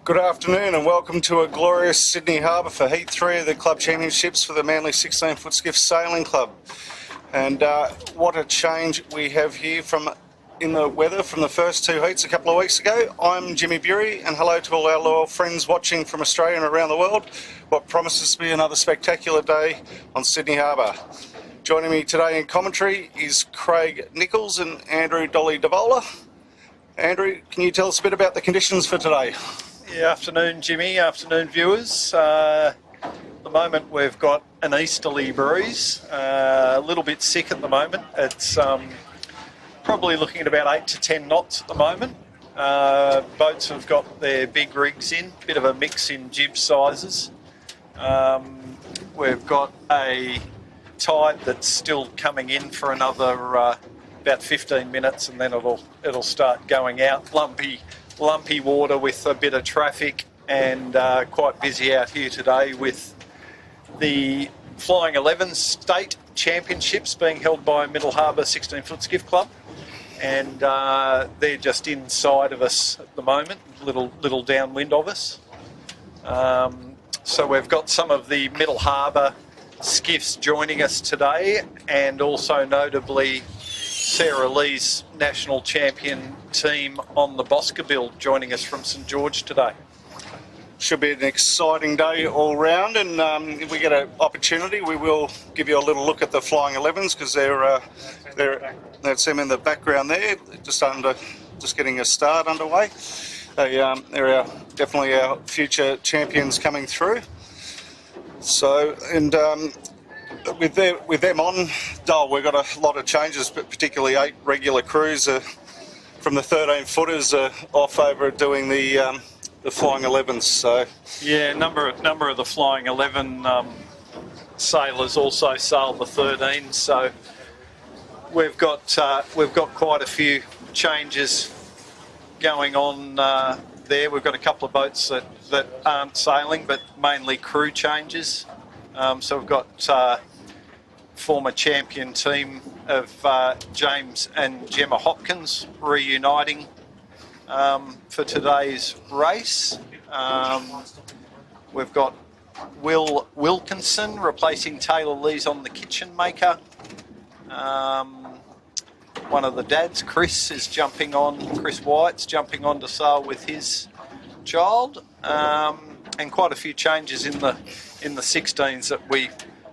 Good afternoon and welcome to a glorious Sydney Harbour for Heat 3 of the Club Championships for the Manly 16ft Skiff Sailing Club. And what a change we have here in the weather from the first two heats a couple of weeks ago. I'm Jimmy Bury and hello to all our loyal friends watching from Australia and around the world. What promises to be another spectacular day on Sydney Harbour. Joining me today in commentary is Craig Nichols and Andrew Dolly Davola. Andrew, can you tell us a bit about the conditions for today? Yeah, afternoon Jimmy, afternoon viewers. At the moment we've got an easterly breeze, a little bit sick at the moment. It's probably looking at about 8 to 10 knots at the moment. Boats have got their big rigs in, bit of a mix in jib sizes. We've got a tide that's still coming in for another about 15 minutes and then it'll start going out. Lumpy water with a bit of traffic and quite busy out here today with the Flying 11 State Championships being held by Middle Harbour 16ft Skiff Club, and they're just inside of us at the moment, little downwind of us. So we've got some of the Middle Harbour skiffs joining us today, and also notably Sarah Lee's national champion team on the Bosca build joining us from St George today. Should be an exciting day all round, and if we get an opportunity we will give you a little look at the Flying 11s because that's them in the background there, just getting a start underway. They're definitely our future champions coming through. So, and with them on, Dole, we've got a lot of changes, but particularly 8 regular crews from the 13-footers off over doing the Flying 11s. So yeah, a number of the Flying 11 sailors also sailed the 13s. So we've got quite a few changes going on there. We've got a couple of boats that aren't sailing, but mainly crew changes. So we've got former champion team of James and Gemma Hopkins reuniting for today's race. We've got Will Wilkinson replacing Taylor Lees on the kitchen maker. One of the dads, Chris White's jumping on to sail with his child, and quite a few changes in the 16s that we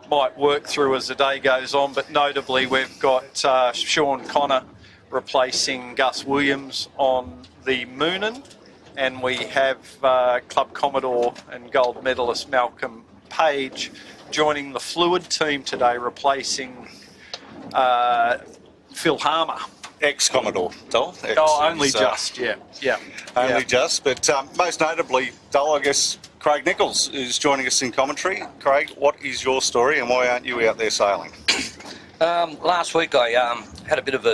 might work through as the day goes on, but notably we've got Sean Connor replacing Gus Williams on the Moonin, and we have Club Commodore and gold medalist Malcolm Page joining the Fluid team today, replacing Phil Harmer. Ex-Commodore, Dole. Only just, yeah. Only just, but most notably, Dole, I guess Craig Nichols is joining us in commentary. Craig, what is your story and why aren't you out there sailing? Last week I had a bit of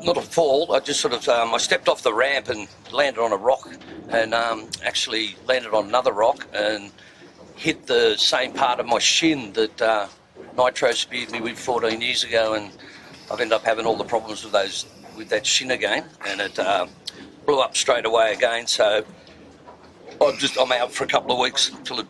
not a fall, I just sort of, I stepped off the ramp and landed on a rock, and actually landed on another rock and hit the same part of my shin that Nitro speared me with 14 years ago, and I've ended up having all the problems with that shin again, and it blew up straight away again. So I'm out for a couple of weeks till it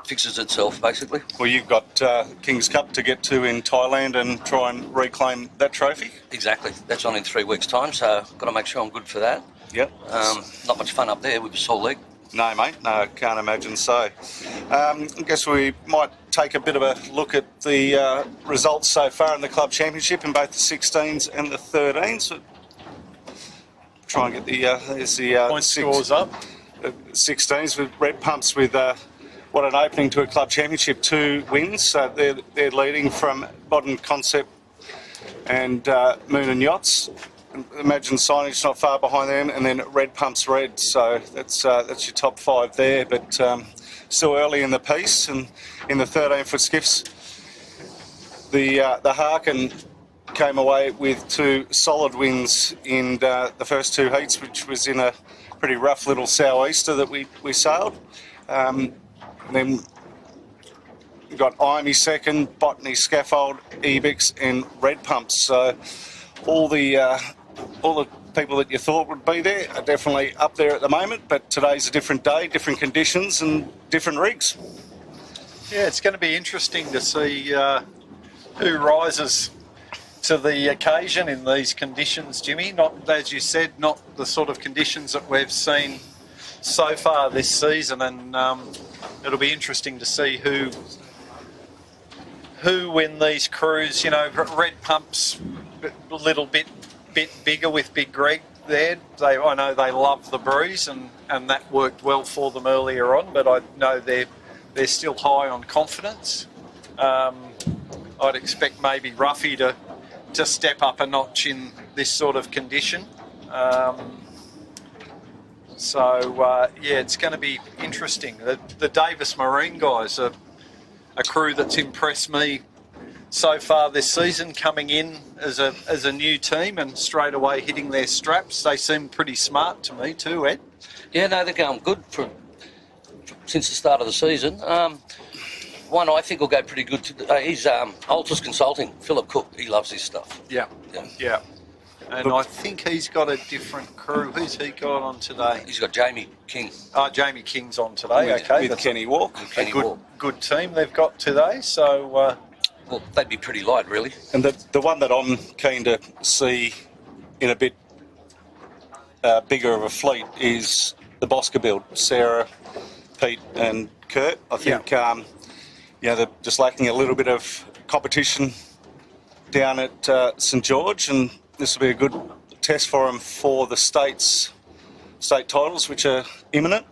fixes itself, basically. Well, you've got King's Cup to get to in Thailand and try and reclaim that trophy. Exactly. That's on in 3 weeks' time, so I've got to make sure I'm good for that. Yep. Not much fun up there with a sore leg. No, mate. No, can't imagine so. I guess we might take a bit of a look at the results so far in the Club Championship in both the 16s and the 13s. Try and get the point scores up. 16s with Red Pumps with what an opening to a Club Championship, 2 wins. So they're leading from Modern Concept and Moon and Yachts. Imagine Signage not far behind them, and then Red Pumps Red. So that's your top 5 there, but still early in the piece. And in the 13-foot skiffs, the Harkin came away with 2 solid wins in the first 2 heats, which was in a pretty rough little sou'easter that we sailed. Then we got Imey second, Botany, Scaffold, Ebix and Red Pumps. So all the people that you thought would be there are definitely up there at the moment, but today's a different day, different conditions and different rigs. Yeah, it's going to be interesting to see who rises to the occasion in these conditions, Jimmy. Not, as you said, not the sort of conditions that we've seen so far this season, and it'll be interesting to see who in these crews. You know, Red Pump's a little bit bigger with Big Greg there. I know they love the breeze, and that worked well for them earlier on, but I know they're still high on confidence. I'd expect maybe Ruffy to step up a notch in this sort of condition. Yeah, it's going to be interesting. The Davis Marine guys are a crew that's impressed me so far this season, coming in as a new team and straight away hitting their straps. They seem pretty smart to me too, Ed. Yeah, no, they're going good since the start of the season. One I think will go pretty good. He's Altus Consulting, Philip Cook. He loves his stuff. Yeah. And I think he's got a different crew. Who's he got on today? He's got Jamie King. Oh, Jamie King's on today. Okay, With Kenny Walk. Good team they've got today. So, well, they'd be pretty light, really. And the one that I'm keen to see in a bit bigger of a fleet is the Bosca build. Sarah, Pete, and Kurt. I think they're just lacking a little bit of competition down at St George, and this will be a good test for them for the state titles, which are imminent.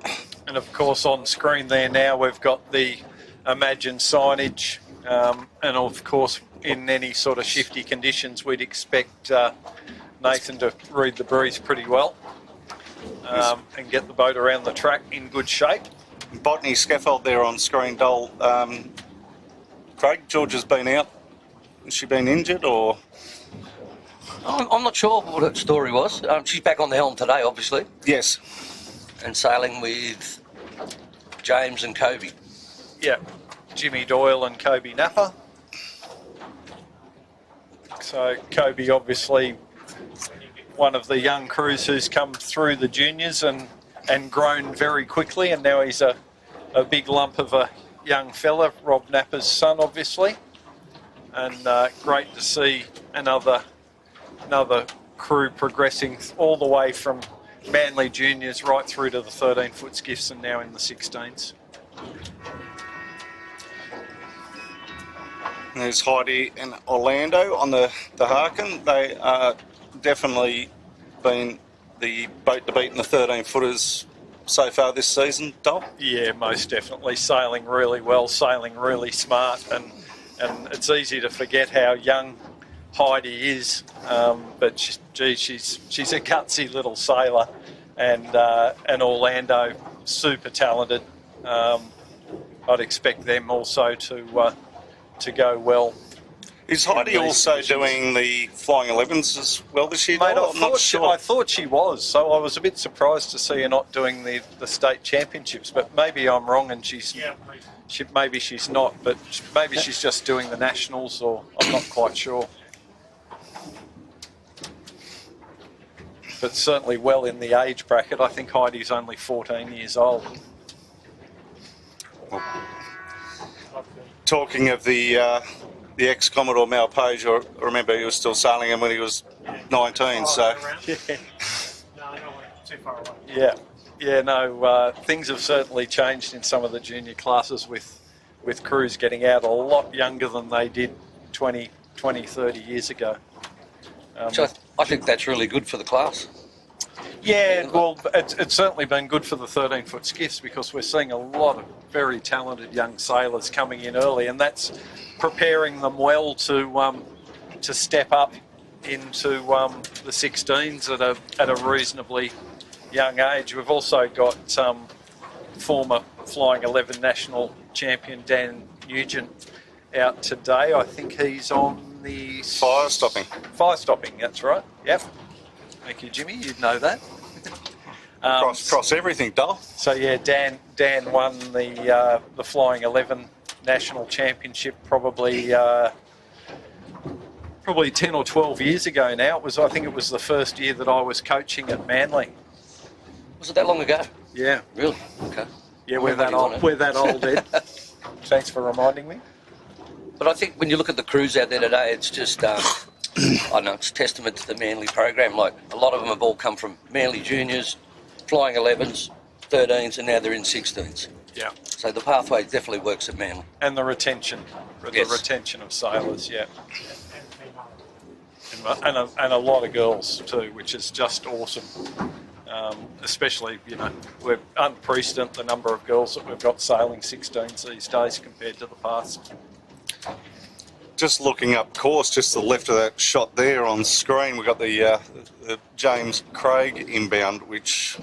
And of course, on screen there now, we've got the Imagine signage, and of course, in any sort of shifty conditions, we'd expect Nathan to read the breeze pretty well and get the boat around the track in good shape. Botany scaffold there on screen, Dole. Craig, George has been out. Has she been injured or...? I'm not sure what her story was. She's back on the helm today, obviously. Yes. And sailing with James and Kobe. Yeah, Jimmy Doyle and Kobe Napper. So Kobe, obviously, one of the young crews who's come through the juniors and grown very quickly, and now he's a big lump of a young fella, Rob Napper's son, obviously. And great to see another crew progressing all the way from Manly juniors right through to the 13-foot skiffs and now in the 16s. There's Heidi and Orlando on the Harkin. They are definitely been the boat to beat in the 13-footers so far this season, Dom? Yeah, most definitely. Sailing really well, sailing really smart, and it's easy to forget how young Heidi is, but she's a gutsy little sailor, and Orlando, super talented. I'd expect them also to go well. Is Heidi also doing the Flying 11s as well this year? Mate, I'm not sure. I thought she was, so I was a bit surprised to see her not doing the state championships, but maybe I'm wrong and maybe she's not, but maybe she's just doing the nationals, or I'm not quite sure. But certainly well in the age bracket. I think Heidi's only 14 years old. Talking of the ex-Commodore Mal Page, I remember he was still sailing him when he was 19, so... Yeah. No, I don't want too far away. Yeah, things have certainly changed in some of the junior classes with crews getting out a lot younger than they did 20, 30 years ago. So I think that's really good for the class. Yeah, well, it's certainly been good for the 13-foot skiffs because we're seeing a lot of very talented young sailors coming in early, and that's preparing them well to step up into the 16s at a reasonably young age. We've also got former Flying 11 national champion Dan Nugent out today. I think he's on the... Fire stopping. Fire stopping, that's right. Yep. Thank you, Jimmy. You'd know that. Cross everything, Dull. So yeah, Dan won the Flying 11 national championship probably probably 10 or 12 years ago now. I think it was the first year that I was coaching at Manly. Was it that long ago? Yeah. Really? Okay. Yeah, we're that old. We're that old, Ed. Thanks for reminding me. But I think when you look at the crews out there today, it's just, I don't know, it's testament to the Manly program. Like, a lot of them have all come from Manly juniors, flying 11s, 13s, and now they're in 16s. Yeah. So the pathway definitely works at Manly. And the retention. Yes. The retention of sailors, yeah. And a lot of girls too, which is just awesome. Especially, you know, we're unprecedented the number of girls that we've got sailing 16s these days compared to the past. Just looking up course, just to the left of that shot there on screen, we've got the James Craig inbound, which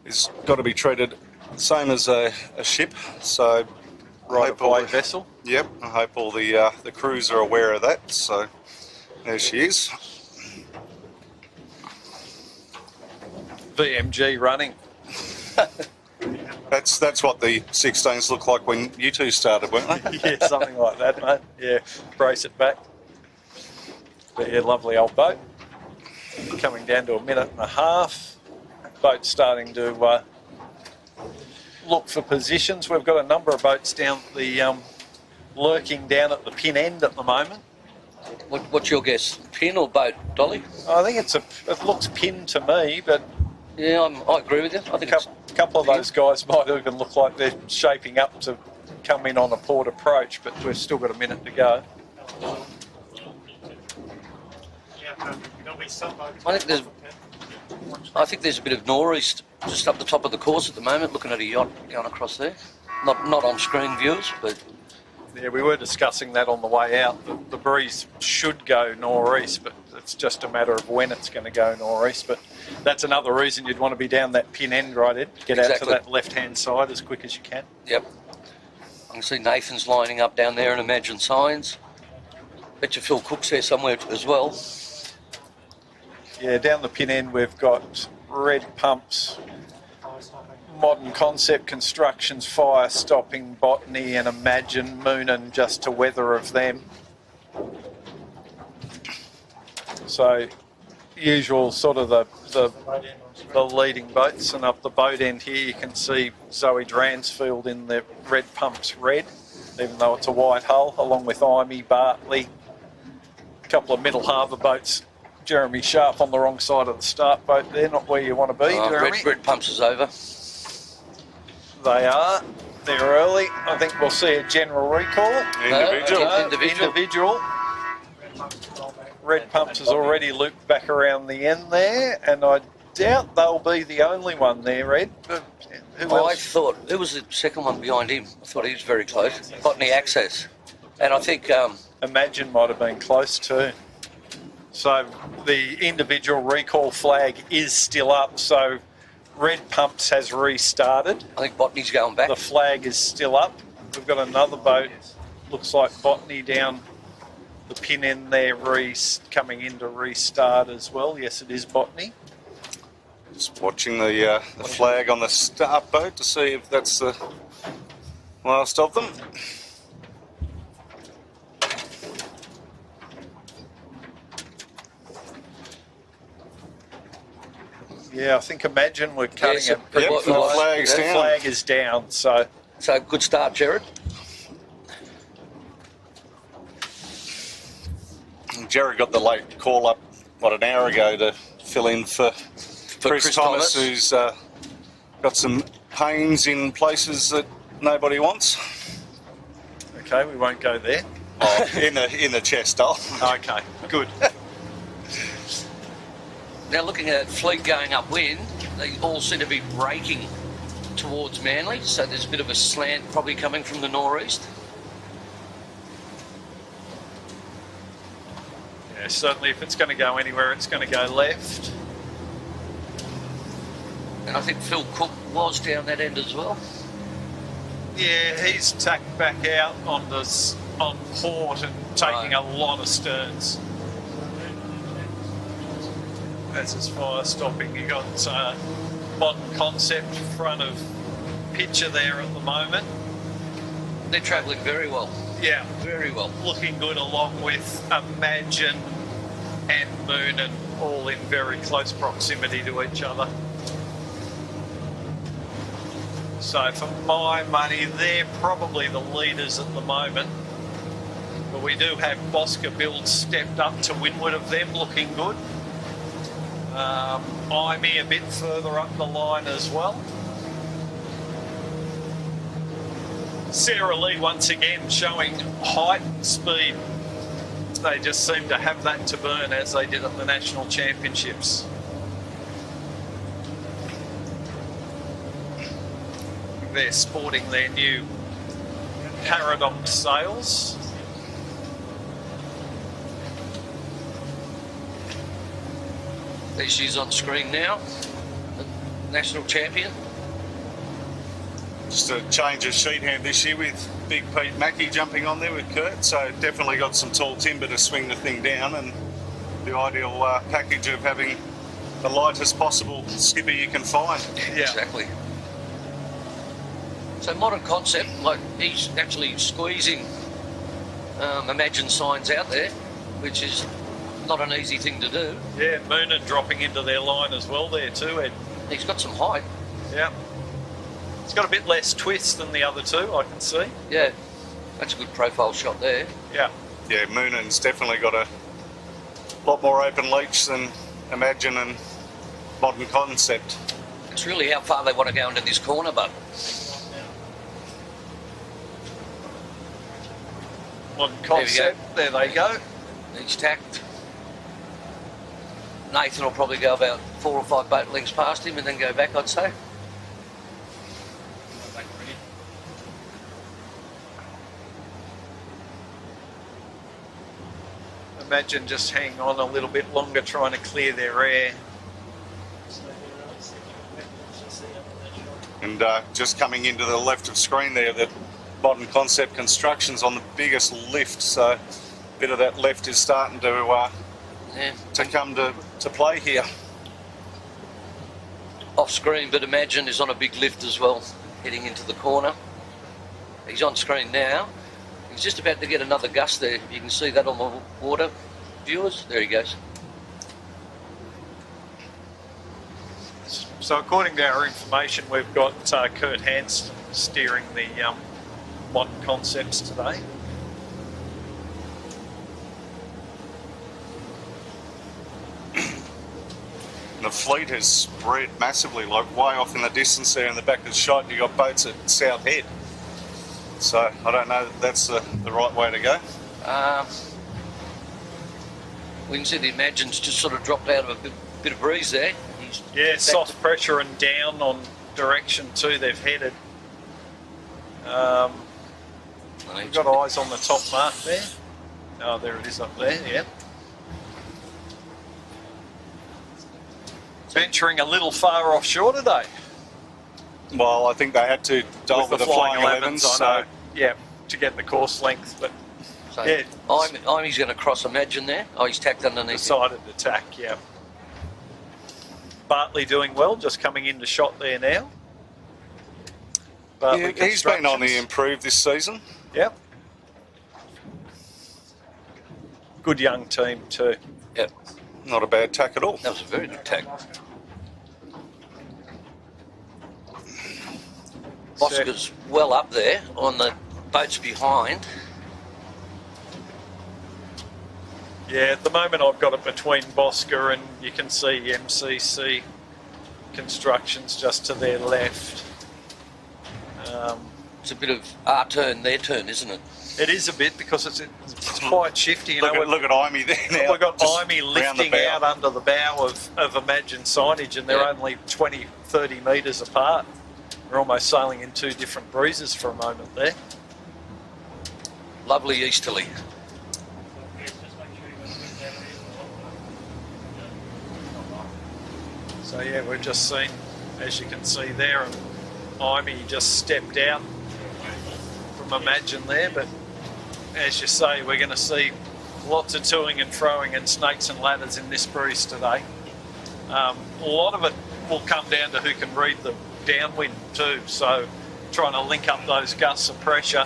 is got to be treated the same as a ship. So, Right-of-way vessel. Yep, I hope all the crews are aware of that. So, there she is. VMG running. That's what the 16s looked like when you two started, weren't they? Yeah, something like that, mate. Yeah, brace it back. But yeah, lovely old boat. Coming down to a minute and a half. Boat starting to look for positions. We've got a number of boats down the lurking down at the pin end at the moment. What's your guess? Pin or boat, Dolly? I think it looks pin to me, but Yeah, I agree with you. I think a couple of those guys might even look like they're shaping up to come in on a port approach, but we've still got a minute to go. I think there's a bit of nor'east just up the top of the course at the moment, looking at a yacht going across there. Not on screen viewers, but Yeah, we were discussing that on the way out. The breeze should go nor'east, but it's just a matter of when it's going to go nor'east. But that's another reason you'd want to be down that pin end, right, Ed? Get out to that left-hand side as quick as you can. Yep. I can see Nathan's lining up down there and Imagine Signs. Bet you Phil Cook's there somewhere as well. Yeah, down the pin end we've got Red Pumps, Modern Concept Constructions, Fire Stopping, Botany and Imagine, Moon and just to weather of them. So usual sort of the leading boats, and up the boat end here you can see Zoe Dransfield in the Red Pumps red, even though it's a white hull, along with Imey, Bartley, a couple of middle harbour boats. Jeremy Sharp on the wrong side of the start boat there, not where you want to be, Jeremy. Red Pumps is over. They are. They're early. I think we'll see a general recall. Individual. Red Pumps has already looped back around the end there, and I doubt they'll be the only one there, Red. But who else? Who was the second one behind him? I thought he was very close. Botany Access. And I think... Imagine might have been close too. So the individual recall flag is still up, so Red Pumps has restarted. I think Botany's going back. The flag is still up. We've got another boat, looks like Botany down the pin end there, coming in to restart as well. Yes, it is Botany. Just watching the flag on the start boat to see if that's the last of them. Yeah, I think Imagine we're cutting it. Yep, the flag's down. Flag is down, so good start, Jared. Jared got the late call up, an hour ago to fill in for Chris Thomas, who's got some pains in places that nobody wants. Okay, we won't go there. Oh, in the chest hole. Okay, good. Now looking at fleet going upwind, they all seem to be braking towards Manly, so there's a bit of a slant probably coming from the nor'east. Yeah, certainly if it's going to go anywhere, it's going to go left. And I think Phil Cook was down that end as well. Yeah, he's tacked back out on port and taking a lot of sterns. As his fire stopping, you got Modern Concept front of picture there at the moment. They're travelling very well. Yeah, Very well. looking good along with Imagine and Moon, and all in very close proximity to each other. So for my money, they're probably the leaders at the moment. But we do have Bosca Build stepped up to windward of them, looking good. Imey a bit further up the line as well. Sarah Lee once again showing height and speed. They just seem to have that to burn, as they did at the National Championships. They're sporting their new Paradox sails. There she's on screen now, the national champion. Just a change of sheet hand this year with Big Pete Mackey jumping on there with Kurt, so definitely got some tall timber to swing the thing down, and the ideal package of having the lightest possible skipper you can find. Yeah. Exactly. So modern concept, like he's actually squeezing Imagine signs out there, which is not an easy thing to do. Yeah, Moonin dropping into their line as well there too, Ed. He's got some height. Yeah. It's got a bit less twist than the other two, I can see. Yeah, that's a good profile shot there. Yeah. Yeah, Moonan's definitely got a lot more open leach than Imagine and Modern Concept. It's really how far they want to go into this corner, but Modern Concept, there they go. he's tacked. Nathan will probably go about 4 or 5 boat lengths past him and then go back, I'd say. Imagine just hanging on a little bit longer, trying to clear their air. And just coming into the left of screen there, that Modern Concept Construction's on the biggest lift, so a bit of that left is starting to come to play here. Off screen, but Imagine is on a big lift as well, heading into the corner. He's on screen now. He's just about to get another gust there. You can see that on the water, viewers. There he goes. So according to our information, we've got Kurt Hansen steering the Modern Concepts today. The fleet has spread massively, like way off in the distance there in the back of the shot. You got boats at South Head. So I don't know that that's the right way to go. We can see the Imagine's just sort of dropped out of a bit of breeze there. Yeah, soft pressure and down on direction too, they've headed. We've got eyes on the top mark there. Oh, there it is up there, yeah. Venturing a little far offshore today. Well, I think they had to dial with the Flying 11s. So yeah, to get the course length, but So yeah, Imey's going to cross Imagine there. Oh, he's tacked underneath. decided to tack, yeah. Bartley doing well, just coming into shot there now. Bartley yeah, he's been on the Constructions. improve this season. Yep. Good young team too. Yep, Not a bad tack at all. that was a very good tack. Bosca's well up there on the boats behind. Yeah, at the moment I've got it between Bosca and you can see MCC Constructions just to their left. It's a bit of our turn, their turn, isn't it? It is a bit because it's quite shifty. You know, Look at Imey there now. we've got just Imey round the lifting bow. out under the bow of Imagine signage, and they're Yeah. only 20, 30 metres apart. We're almost sailing in two different breezes for a moment there. Lovely easterly. So yeah, we've just seen, as you can see there, Imey just stepped out from Imagine there, but as you say, we're going to see lots of toing and throwing and snakes and ladders in this breeze today. A lot of it will come down to who can read the downwind too, so trying to link up those gusts of pressure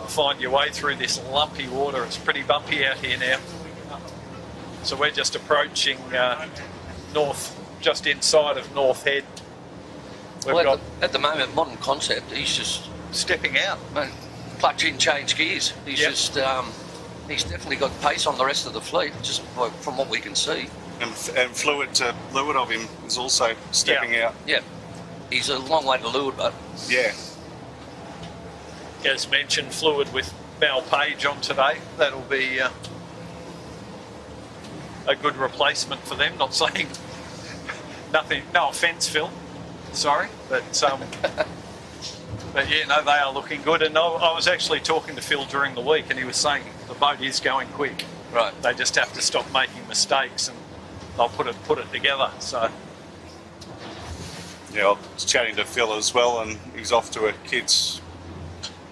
find your way through this lumpy water. It's pretty bumpy out here now. So we're just approaching just inside of North Head. At the moment, Modern Concept, he's just stepping out. Clutch in, change gears. He's just, he's definitely got pace on the rest of the fleet, just from what we can see. And Fluid to leeward of him is also stepping out. Yeah, he's a long way to leeward, but yeah. As mentioned, Fluid with Mal Page on today. That'll be a good replacement for them. Not saying nothing, no offence, Phil. Sorry, but yeah, no, they are looking good. And I was actually talking to Phil during the week, and he was saying the boat is going quick. Right. They just have to stop making mistakes, and they'll put it together. So. Yeah, I was chatting to Phil as well, and he's off to a kid's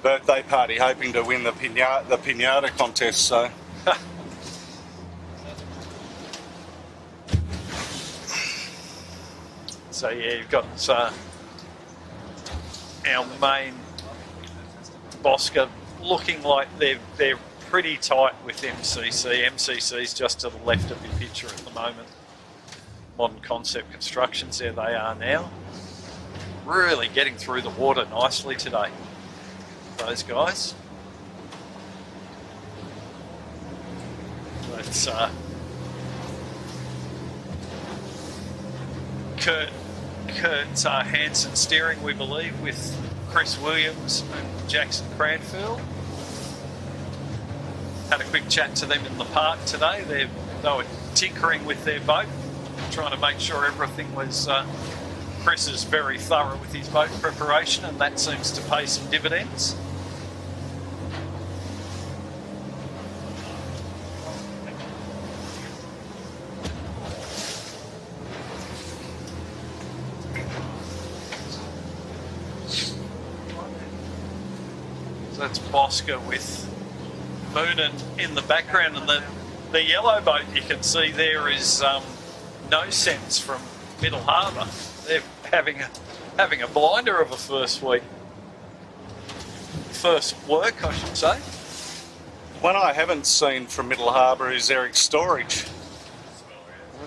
birthday party, hoping to win the pinata contest. So. So yeah, you've got our main Bosca looking like they're pretty tight with MCC. MCC's just to the left of your picture at the moment. Modern Concept Constructions, there they are now. Really getting through the water nicely today, those guys. It's Kurt Hansen steering, we believe, with Chris Williams and Jackson Cranfield. Had a quick chat to them in the park today. They were tinkering with their boat, trying to make sure everything was... Chris is very thorough with his boat preparation, and that seems to pay some dividends. That's Bosca with Moonen in the background, and the yellow boat you can see there is No Sense from Middle Harbour. They're having a blinder of a first work, I should say. One I haven't seen from Middle Harbour is Eric Storage.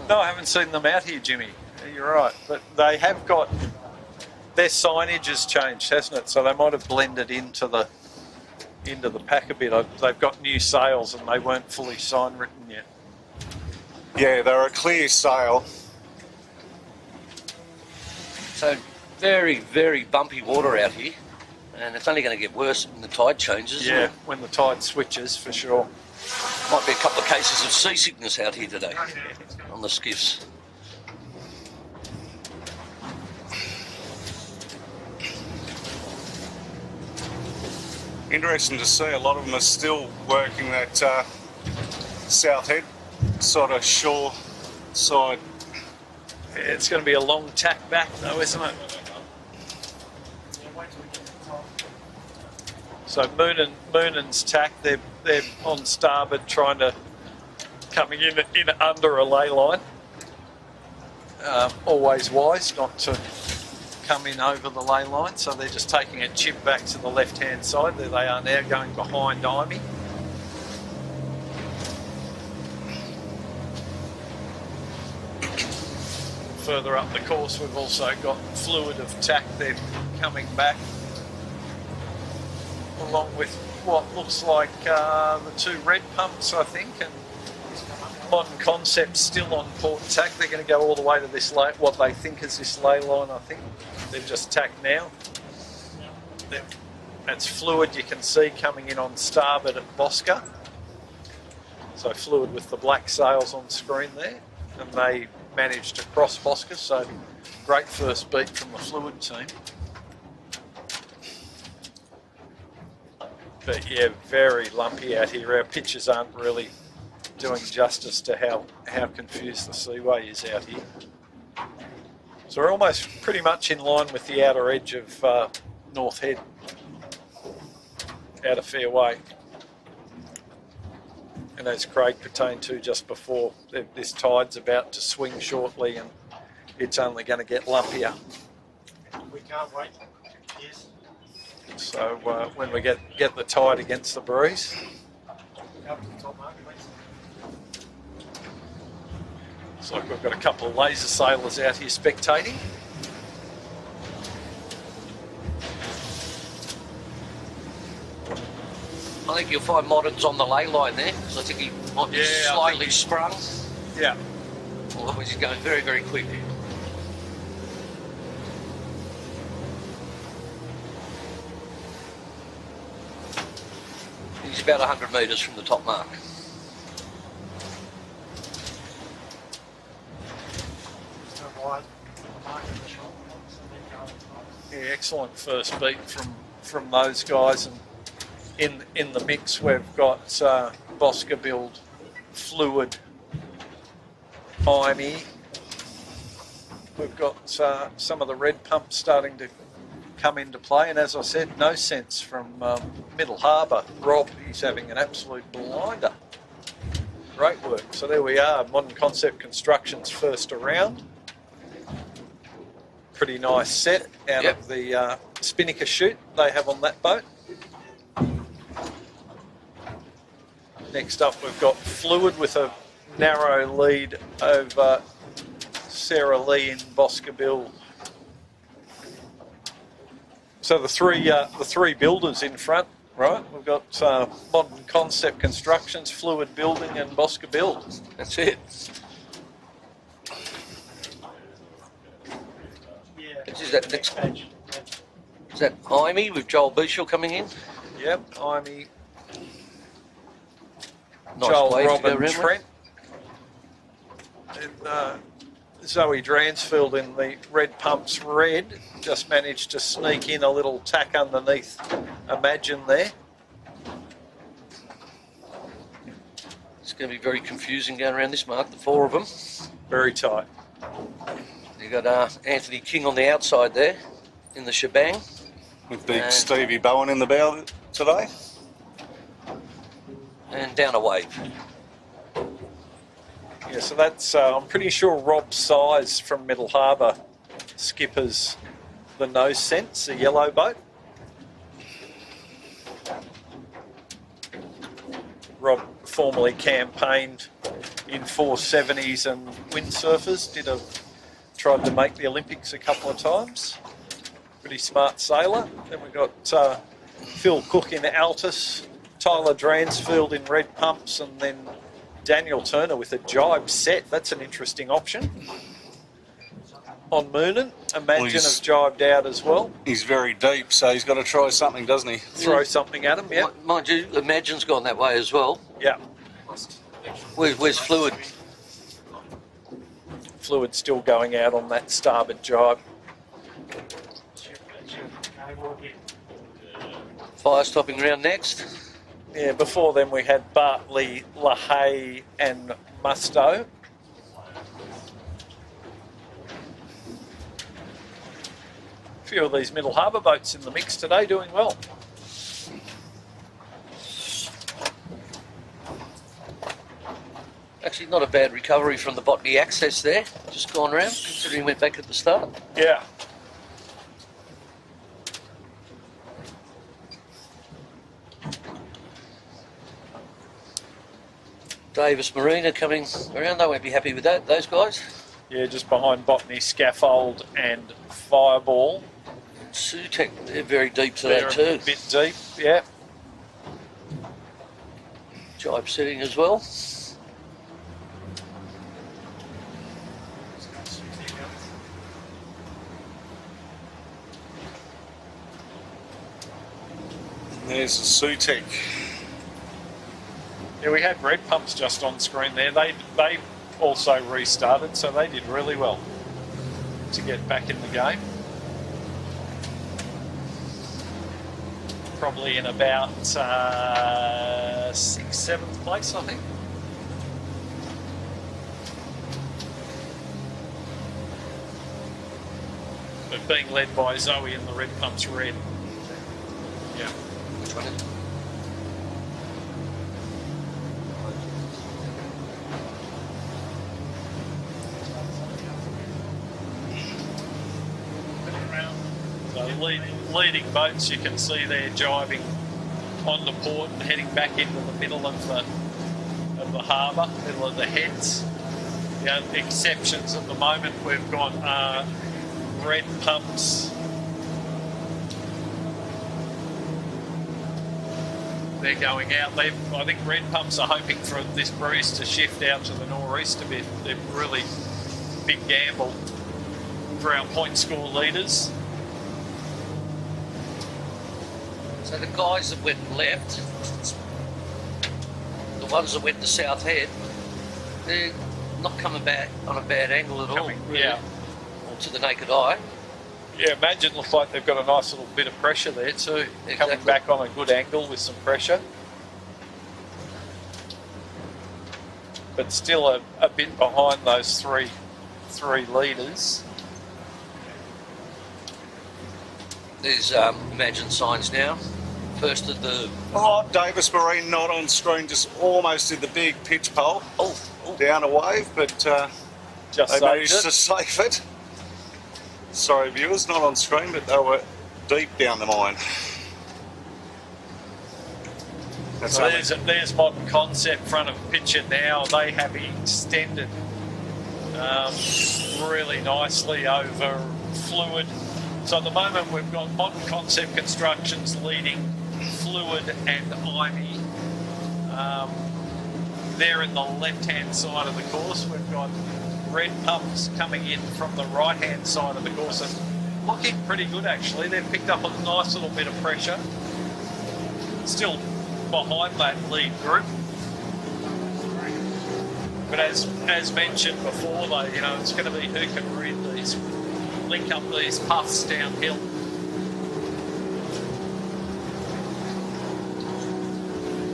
No, I haven't seen them out here, Jimmy. You're right, but they have got, their signage has changed, hasn't it? So they might have blended into the pack a bit. They've got new sails and they weren't fully sign written yet. Yeah, they're a clear sail. So very, very bumpy water out here, and it's only going to get worse when the tide changes. Yeah, when the tide switches, for sure. Might be a couple of cases of seasickness out here today on the skiffs. Interesting to see. A lot of them are still working that South Head sort of shore side. Yeah, it's going to be a long tack back though, isn't it? So Moonen's tack, they're on starboard trying to coming in under a ley line. Always wise not to come in over the ley line, so they're just taking a chip back to the left-hand side. There they are now, going behind Imey. Further up the course, we've also got Fluid of tack. They're coming back along with what looks like the two red pumps, I think, and Modern Concept still on port tack. They're going to go all the way to this what they think is this ley line, I think. They've just tacked now. That's Fluid, you can see, coming in on starboard at Bosca. So Fluid with the black sails on screen there, and they managed to cross Bosca, so great first beat from the Fluid team. But yeah, very lumpy out here. Our pictures aren't really doing justice to how confused the seaway is out here. So we're almost pretty much in line with the outer edge of North Head, out of fair way. And as Craig pertained to just before, this tide's about to swing shortly and it's only going to get lumpier. We can't wait. Yes. So when we get the tide against the breeze. Looks like we've got a couple of laser sailors out here spectating. I think you'll find Modern's on the ley line there, because I think he might be slightly sprung. Yeah. Although he's going very, very quick. He's about 100 metres from the top mark. Yeah, excellent first beat from those guys, and in the mix we've got Bosca build, Fluid, Imey. We've got some of the red pumps starting to come into play, and as I said, No Sense from Middle Harbour. Rob, he's having an absolute blinder. Great work. So there we are, Modern Concept Construction's first around. Pretty nice set out of the spinnaker chute they have on that boat. Next up we've got Fluid with a narrow lead over Sarah Lee in Bosca build. So the three builders in front, right? We've got Modern Concept Constructions, Fluid Building, and Bosca Build. That's it. Is that next? Is that Imey with Joel Beechel coming in? Yep, Imey. Nice Joel, wave Rob, to go and around Trent. And Zoe Dransfield in the red pumps red. Just managed to sneak in a little tack underneath Imagine there. It's going to be very confusing going around this mark, the four of them. Very tight. You got Anthony King on the outside there in the shebang. With big Stevie Bowen in the bow today. And down a wave. Yeah, so that's, I'm pretty sure Rob Size from Middle Harbour skippers the No Sense, a yellow boat. Rob formerly campaigned in 470s and windsurfers, tried to make the Olympics a couple of times. Pretty smart sailor. Then we've got Phil Cook in Altus, Tyler Dransfield in red pumps, and then Daniel Turner with a jibe set. That's an interesting option. On Moonan, Imagine has jibed out as well. He's very deep, so he's got to try something, doesn't he? Throw something at him, yeah. Mind you, Imagine's gone that way as well. Yeah. Where's Fluid? Fluid still going out on that starboard jibe. Fire stopping round next. Yeah, before then we had Bartley, LaHaye and Musto. A few of these Middle Harbour boats in the mix today doing well. Actually, not a bad recovery from the Botany access there. Just gone round, considering went back at the start. Yeah. Davis Marina coming around. They won't be happy with that, those guys. Yeah, just behind Botany, Scaffold and Fireball. Sutek, they're very deep today too. A bit deep, yeah. Jibe setting as well. There's the Sutek. Yeah, we had red pumps just on screen there. They also restarted, so they did really well to get back in the game. Probably in about 6th, 7th place, I think. But being led by Zoe in the red pumps red. Yeah. Which one is it? So leading leading boats, you can see they're jibing onto port and heading back into the middle of the harbour, middle of the heads. The only exceptions at the moment we've got red pumps. They're going out. I think red pumps are hoping for this breeze to shift out to the nor'east a bit. They're really big gamble for our point score leaders. So the guys that went left, the ones that went to South Head, they're not coming back on a bad angle at all. Really, yeah. Or to the naked eye. Yeah, imagine looks like they've got a nice little bit of pressure there too. Exactly. Coming back on a good angle with some pressure. But still a bit behind those three leaders. There's Imagine signs now. First of the... Oh, Davis Marine not on screen, just almost did the big pitch pole. Oh. Down a wave, but Just they saved managed it. to save it. Sorry viewers, not on screen, but they were deep down the mine. That's So only- there's Modern Concept front of picture now. They have extended really nicely over Fluid. So at the moment we've got Modern Concept Constructions leading Fluid and Ivy. There in the left-hand side of the course, we've got red pumps coming in from the right-hand side of the course. It's looking pretty good actually. They've picked up a nice little bit of pressure. Still behind that lead group. But as mentioned before though, you know, it's going to be who can read these, link up these puffs downhill.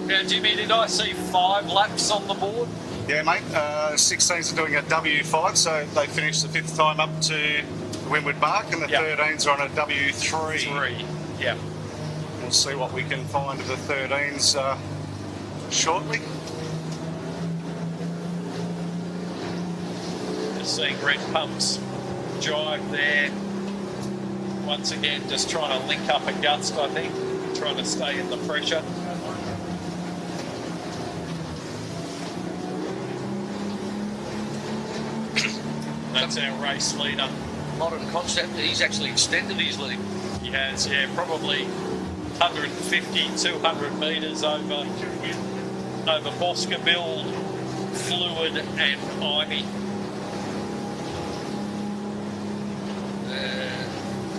Now Jimmy, did I see 5 laps on the board? Yeah, mate. 16s are doing a W5, so they finished the 5th time up to the windward mark, and the Yep. 13s are on a W3. 3, yeah. We'll see what we can find of the 13s shortly. Just seeing red pumps drive there. Once again, just trying to link up a gust, I think. Trying to stay in the pressure. That's our race leader. Modern Concept, he's actually extended his lead. He has, yeah, probably 150, 200 metres over Boscabill, Fluid and Ivy.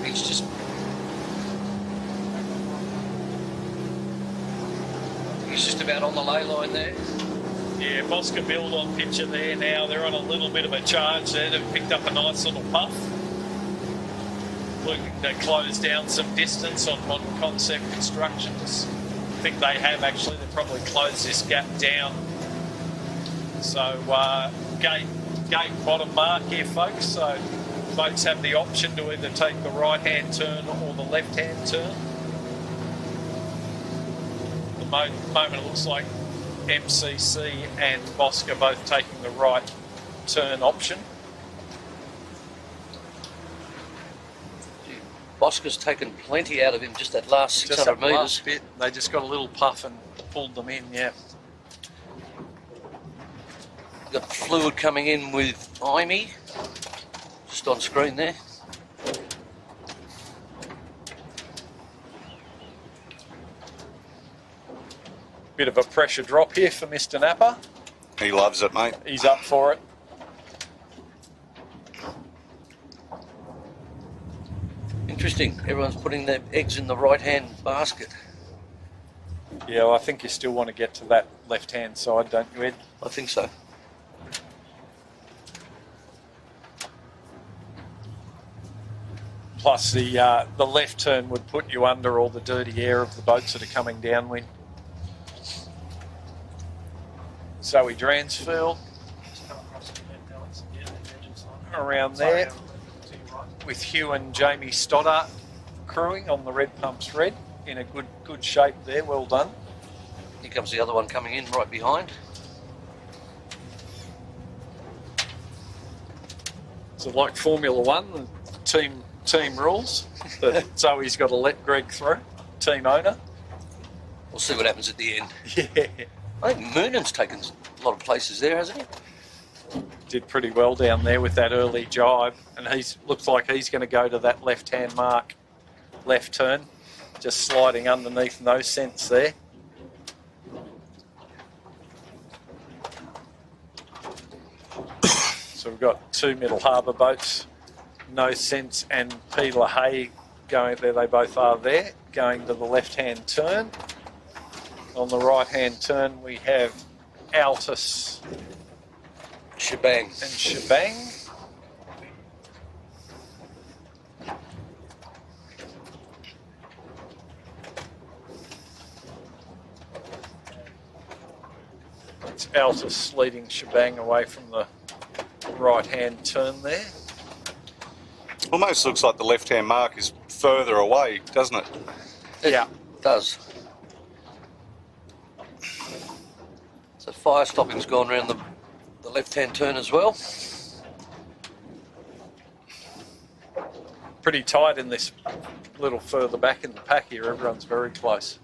He's just about on the ley line there. Yeah, Boscabill on picture there now. They're on a little bit of a charge there. They've picked up a nice little puff. Looking to close down some distance on Modern Concept Constructions. I think they have actually. They've probably closed this gap down. So gate bottom mark here, folks. So boats have the option to either take the right-hand turn or the left-hand turn. At the moment it looks like MCC and Bosca both taking the right turn option. Bosca's taken plenty out of him just that last 600 Just that metres. last bit, they just got a little puff and pulled them in, yeah. Got Fluid coming in with Imy, just on screen there. Bit of a pressure drop here for Mr. Napa. He loves it, mate. He's up for it. Interesting, everyone's putting their eggs in the right-hand basket. Yeah, well, I think you still want to get to that left-hand side, don't you, Ed? I think so. Plus the left turn would put you under all the dirty air of the boats that are coming downwind. Zoe Dransfield around there with Hugh and Jamie Stoddart crewing on the Red Pumps Red in a good shape there, well done. Here comes the other one coming in right behind. So like Formula One, the team rules that Zoe's got to let Greg through, team owner. We'll see what happens at the end. Yeah. I think Moonan's taken a lot of places there, hasn't he? Did pretty well down there with that early jibe, and looks like he's going to go to that left-hand mark, left turn, just sliding underneath no sense there. So we've got two Middle Harbour boats, No Sense and Peter Hay going there. They both are there, going to the left-hand turn. On the right-hand turn, we have Altus Shebang. and Shebang. It's Altus leading Shebang away from the right-hand turn there. Almost looks like the left-hand mark is further away, doesn't it? Yeah. It does. So fire stopping's gone around the left-hand turn as well. Pretty tight in this little further back in the pack here. Everyone's very close.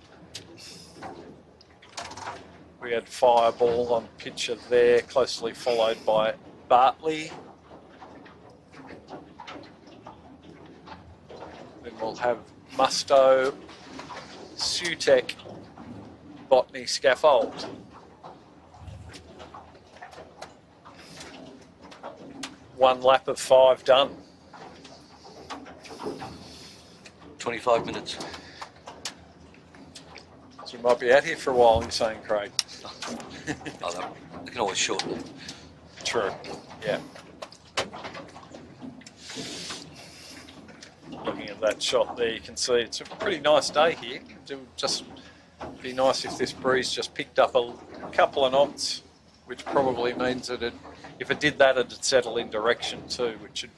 We had Fireball on picture there, closely followed by Bartley. Then we'll have Musto, Sutek, Botany, Scaffold. One lap of 5 done. 25 minutes. So we might be out here for a while, you're saying, Craig? Oh, they can always shorten it. True, yeah. Looking at that shot there, you can see it's a pretty nice day here. It would just be nice if this breeze just picked up a couple of knots, which probably means that if it did that, it'd settle in direction too, which would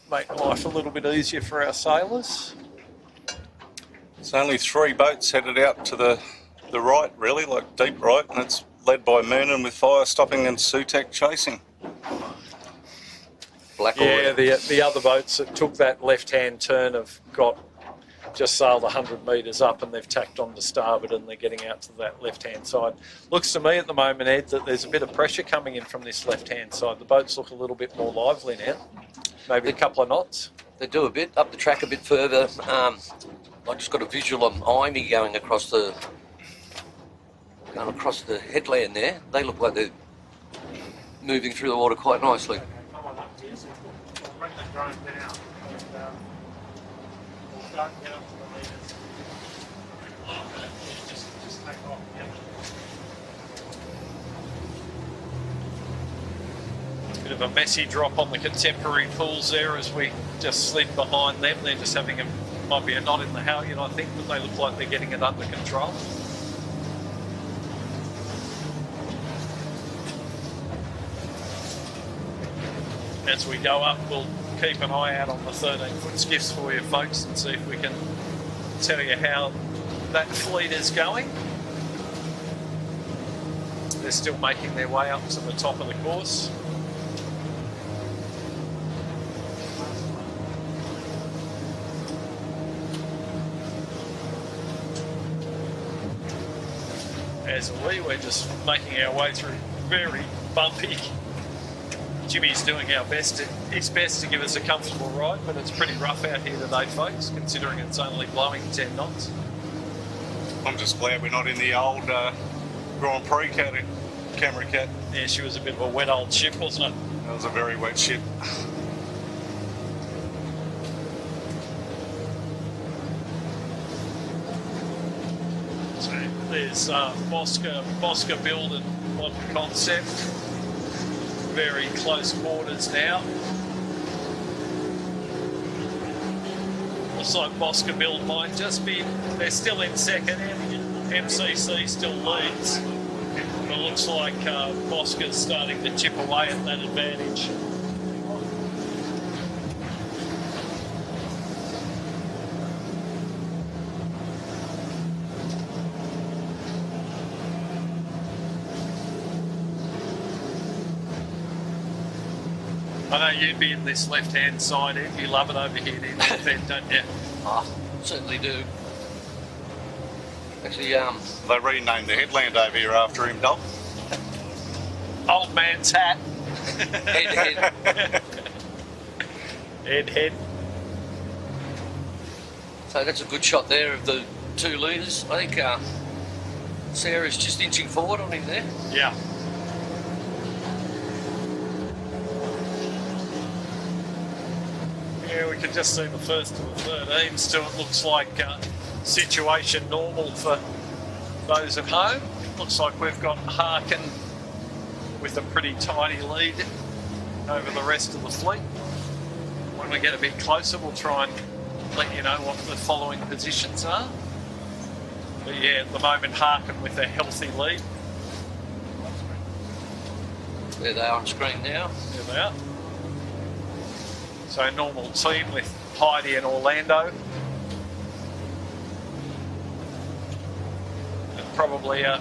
make life a little bit easier for our sailors. There's only 3 boats headed out to the right, really, like deep right, and it's led by Moonan with fire stopping and Sutek chasing. Yeah, the other boats that took that left-hand turn have just sailed 100 metres up and they've tacked on to starboard and they're getting out to that left-hand side. Looks to me at the moment, Ed, that there's a bit of pressure coming in from this left-hand side. The boats look a little bit more lively now, maybe a couple of knots. They do a bit, up the track a bit further. I just got a visual on Imey going across the headland there. They look like they're moving through the water quite nicely. Bring the drone down and we'll start and get up to the leaders. Just take off. Yep. Bit of a messy drop on the contemporary pools there as we just slid behind them. They're just having might be a knot in the halyard, I think, but they look like they're getting it under control. As we go up, we'll keep an eye out on the 16ft skiffs for you folks and see if we can tell you how that fleet is going. They're still making their way up to the top of the course. As we're just making our way through very bumpy. Jimmy's doing his best to give us a comfortable ride, but it's pretty rough out here today, folks, considering it's only blowing 10 knots. I'm just glad we're not in the old Grand Prix camera cat. Yeah, she was a bit of a wet old ship, wasn't it? That was a very wet ship. So there's Bosca build and modern concept. Very close quarters now. Looks like Bosca build might just be, they're still in second, MCC still leads. But it looks like Bosca's starting to chip away at that advantage. I know you'd be in this left-hand side end. You love it over here near the left end, don't you? Oh, certainly do. Actually, They renamed the headland over here after him, Dol. Old man's hat. head. Head. So that's a good shot there of the 2 leaders. I think Sarah's just inching forward on him there. Yeah. Yeah, we can just see the first of the 13s too. It looks like situation normal for those at home. Looks like we've got Harkin with a pretty tidy lead over the rest of the fleet. When we get a bit closer, we'll try and let you know what the following positions are. But yeah, at the moment, Harkin with a healthy lead. There they are on screen now. There they are. So a normal team with Heidi and Orlando. And probably a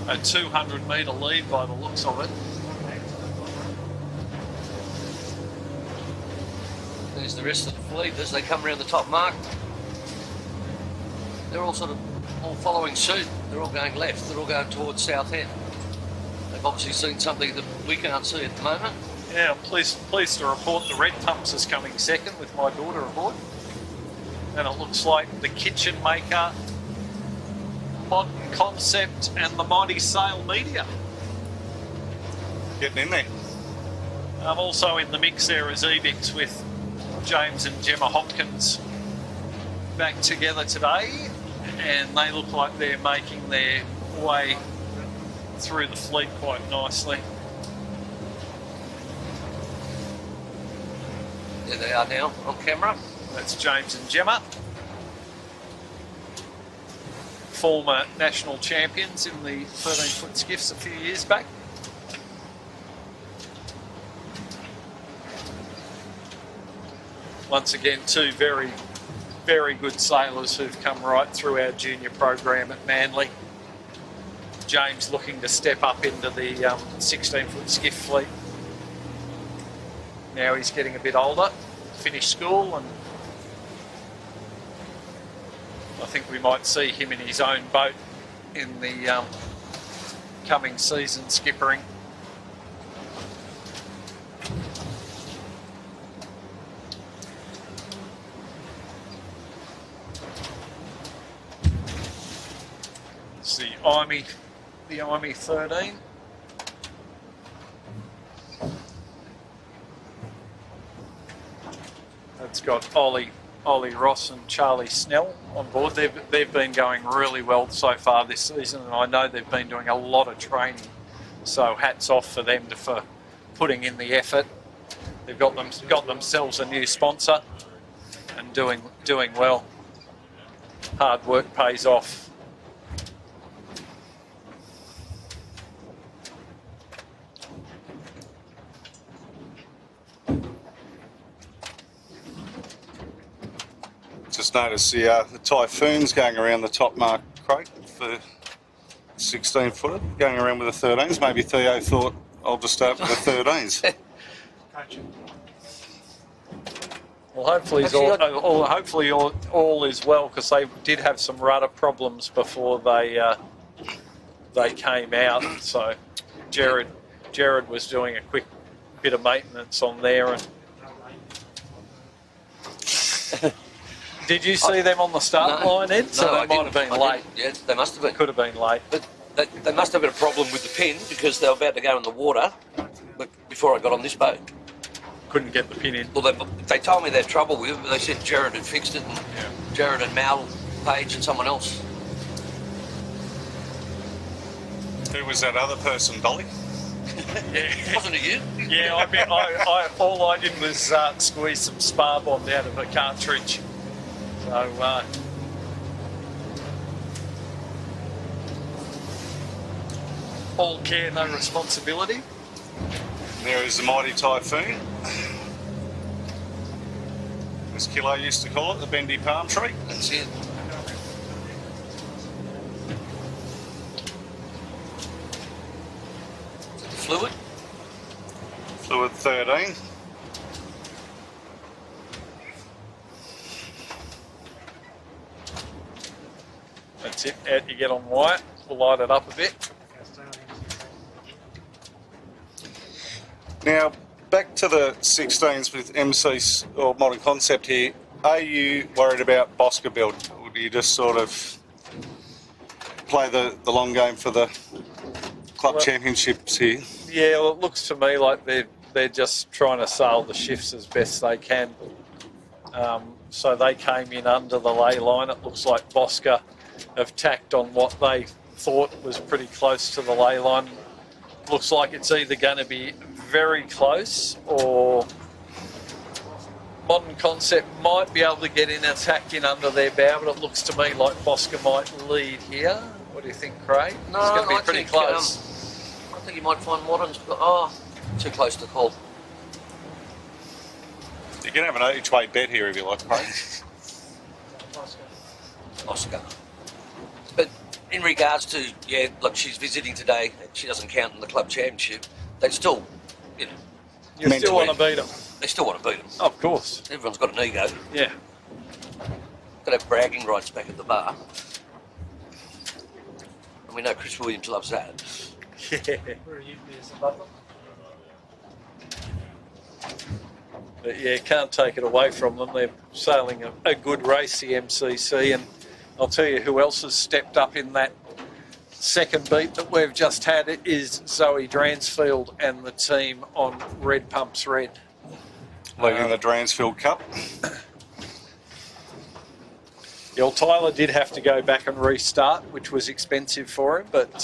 200-metre lead by the looks of it. There's the rest of the fleet as they come around the top mark. They're all sort of all following suit. They're all going left. They're all going towards South End. They've obviously seen something that we can't see at the moment. Yeah, I'm pleased to report the Red Pumps is coming second with my daughter aboard. And it looks like the Kitchen Maker, Modern Concept and the Mighty Sail Media. Getting in there. Also in the mix there is Ebix with James and Gemma Hopkins back together today, and they look like they're making their way through the fleet quite nicely. There they are now on camera. That's James and Gemma, former national champions in the 13-foot skiffs a few years back. Once again, 2 very, very good sailors who've come right through our junior program at Manly. James looking to step up into the 16-foot skiff fleet. Now he's getting a bit older, finished school, and I think we might see him in his own boat in the coming season skippering. It's the IME 13. It's got Ollie Ross and Charlie Snell on board. They've been going really well so far this season, and I know they've been doing a lot of training. So hats off for them for putting in the effort. They've got themselves a new sponsor and doing well. Hard work pays off. Just noticed the Typhoon's going around the top mark, Craig, for 16-footer, going around with the 13s. Maybe Theo thought, I'll just start with the 13s. Well, hopefully, hopefully all is well, because they did have some rudder problems before they came out. So Jared was doing a quick bit of maintenance on there. And did you see them on the start line, Ed? So they might have been late. Yeah, they must have been. Could have been late. But they must have had a problem with the pin, because they were about to go in the water before I got on this boat. Couldn't get the pin in. Well, they told me they had trouble with it, but they said Jared had fixed it, and Jared and Mal, Page and someone else. Who was that other person, Dolly? Yeah. Wasn't it you? Yeah, I mean, all I did was squeeze some spar bond out of a cartridge. So, all care, no responsibility. There is the Mighty Typhoon. As Kilo used to call it, the bendy palm tree. That's it. Fluid? Fluid 13. That's it. Out you get on white. We'll light it up a bit. Now, back to the 16s with MC or Modern Concept here. Are you worried about Bosca build, or do you just sort of play the long game for the club championships here? Yeah, well, it looks to me like they're just trying to sail the shifts as best they can. So they came in under the ley line. It looks like Bosca have tacked on what they thought was pretty close to the ley line. Looks like it's either going to be very close or Modern Concept might be able to get in attack in under their bow, but it looks to me like Bosca might lead here. What do you think, Craig? No, it's going to be I pretty think, close. I think you might find Modern's... Oh, too close to call. You can have an each way bet here if you like, Craig. Oscar. But in regards to, yeah, look, she's visiting today. She doesn't count in the club championship. They still, you know... You still want to beat them? They still want to beat them. Of course. Everyone's got an ego. Yeah. Got to have bragging rights back at the bar. And we know Chris Williams loves that. Yeah. Where are you, Piers, above them? But yeah, can't take it away from them. They're sailing a good race, the MCC, and I'll tell you who else has stepped up in that second beat that we've just had. It is Zoe Dransfield and the team on Red Pumps Red. Leading the Dransfield Cup. Yeah, well, Tyler did have to go back and restart, which was expensive for him, but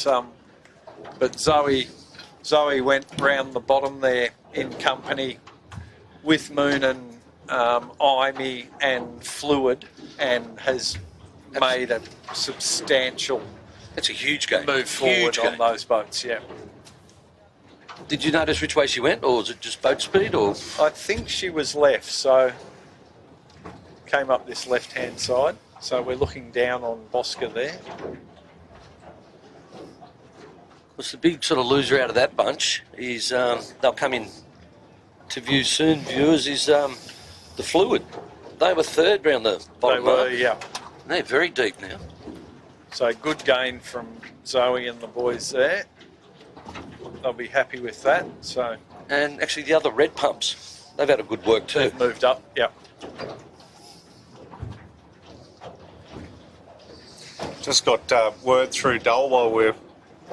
Zoe went round the bottom there in company with Moon and Imey and Fluid, and has made a substantial It's a huge game. move forward on those boats. Yeah, Did you notice which way she went, or was it just boat speed, or...? I think she was left, so came up this left-hand side. So we're looking down on Bosca there. What's the big sort of loser out of that bunch is they'll come in to view soon, viewers, is the Fluid. They were third round the bottom. They were, yeah. They're very deep now. So good gain from Zoe and the boys there. They'll be happy with that. So And actually the other Red Pumps, they've had a good work too. they've moved up. Yeah. Just got word through Dull while we're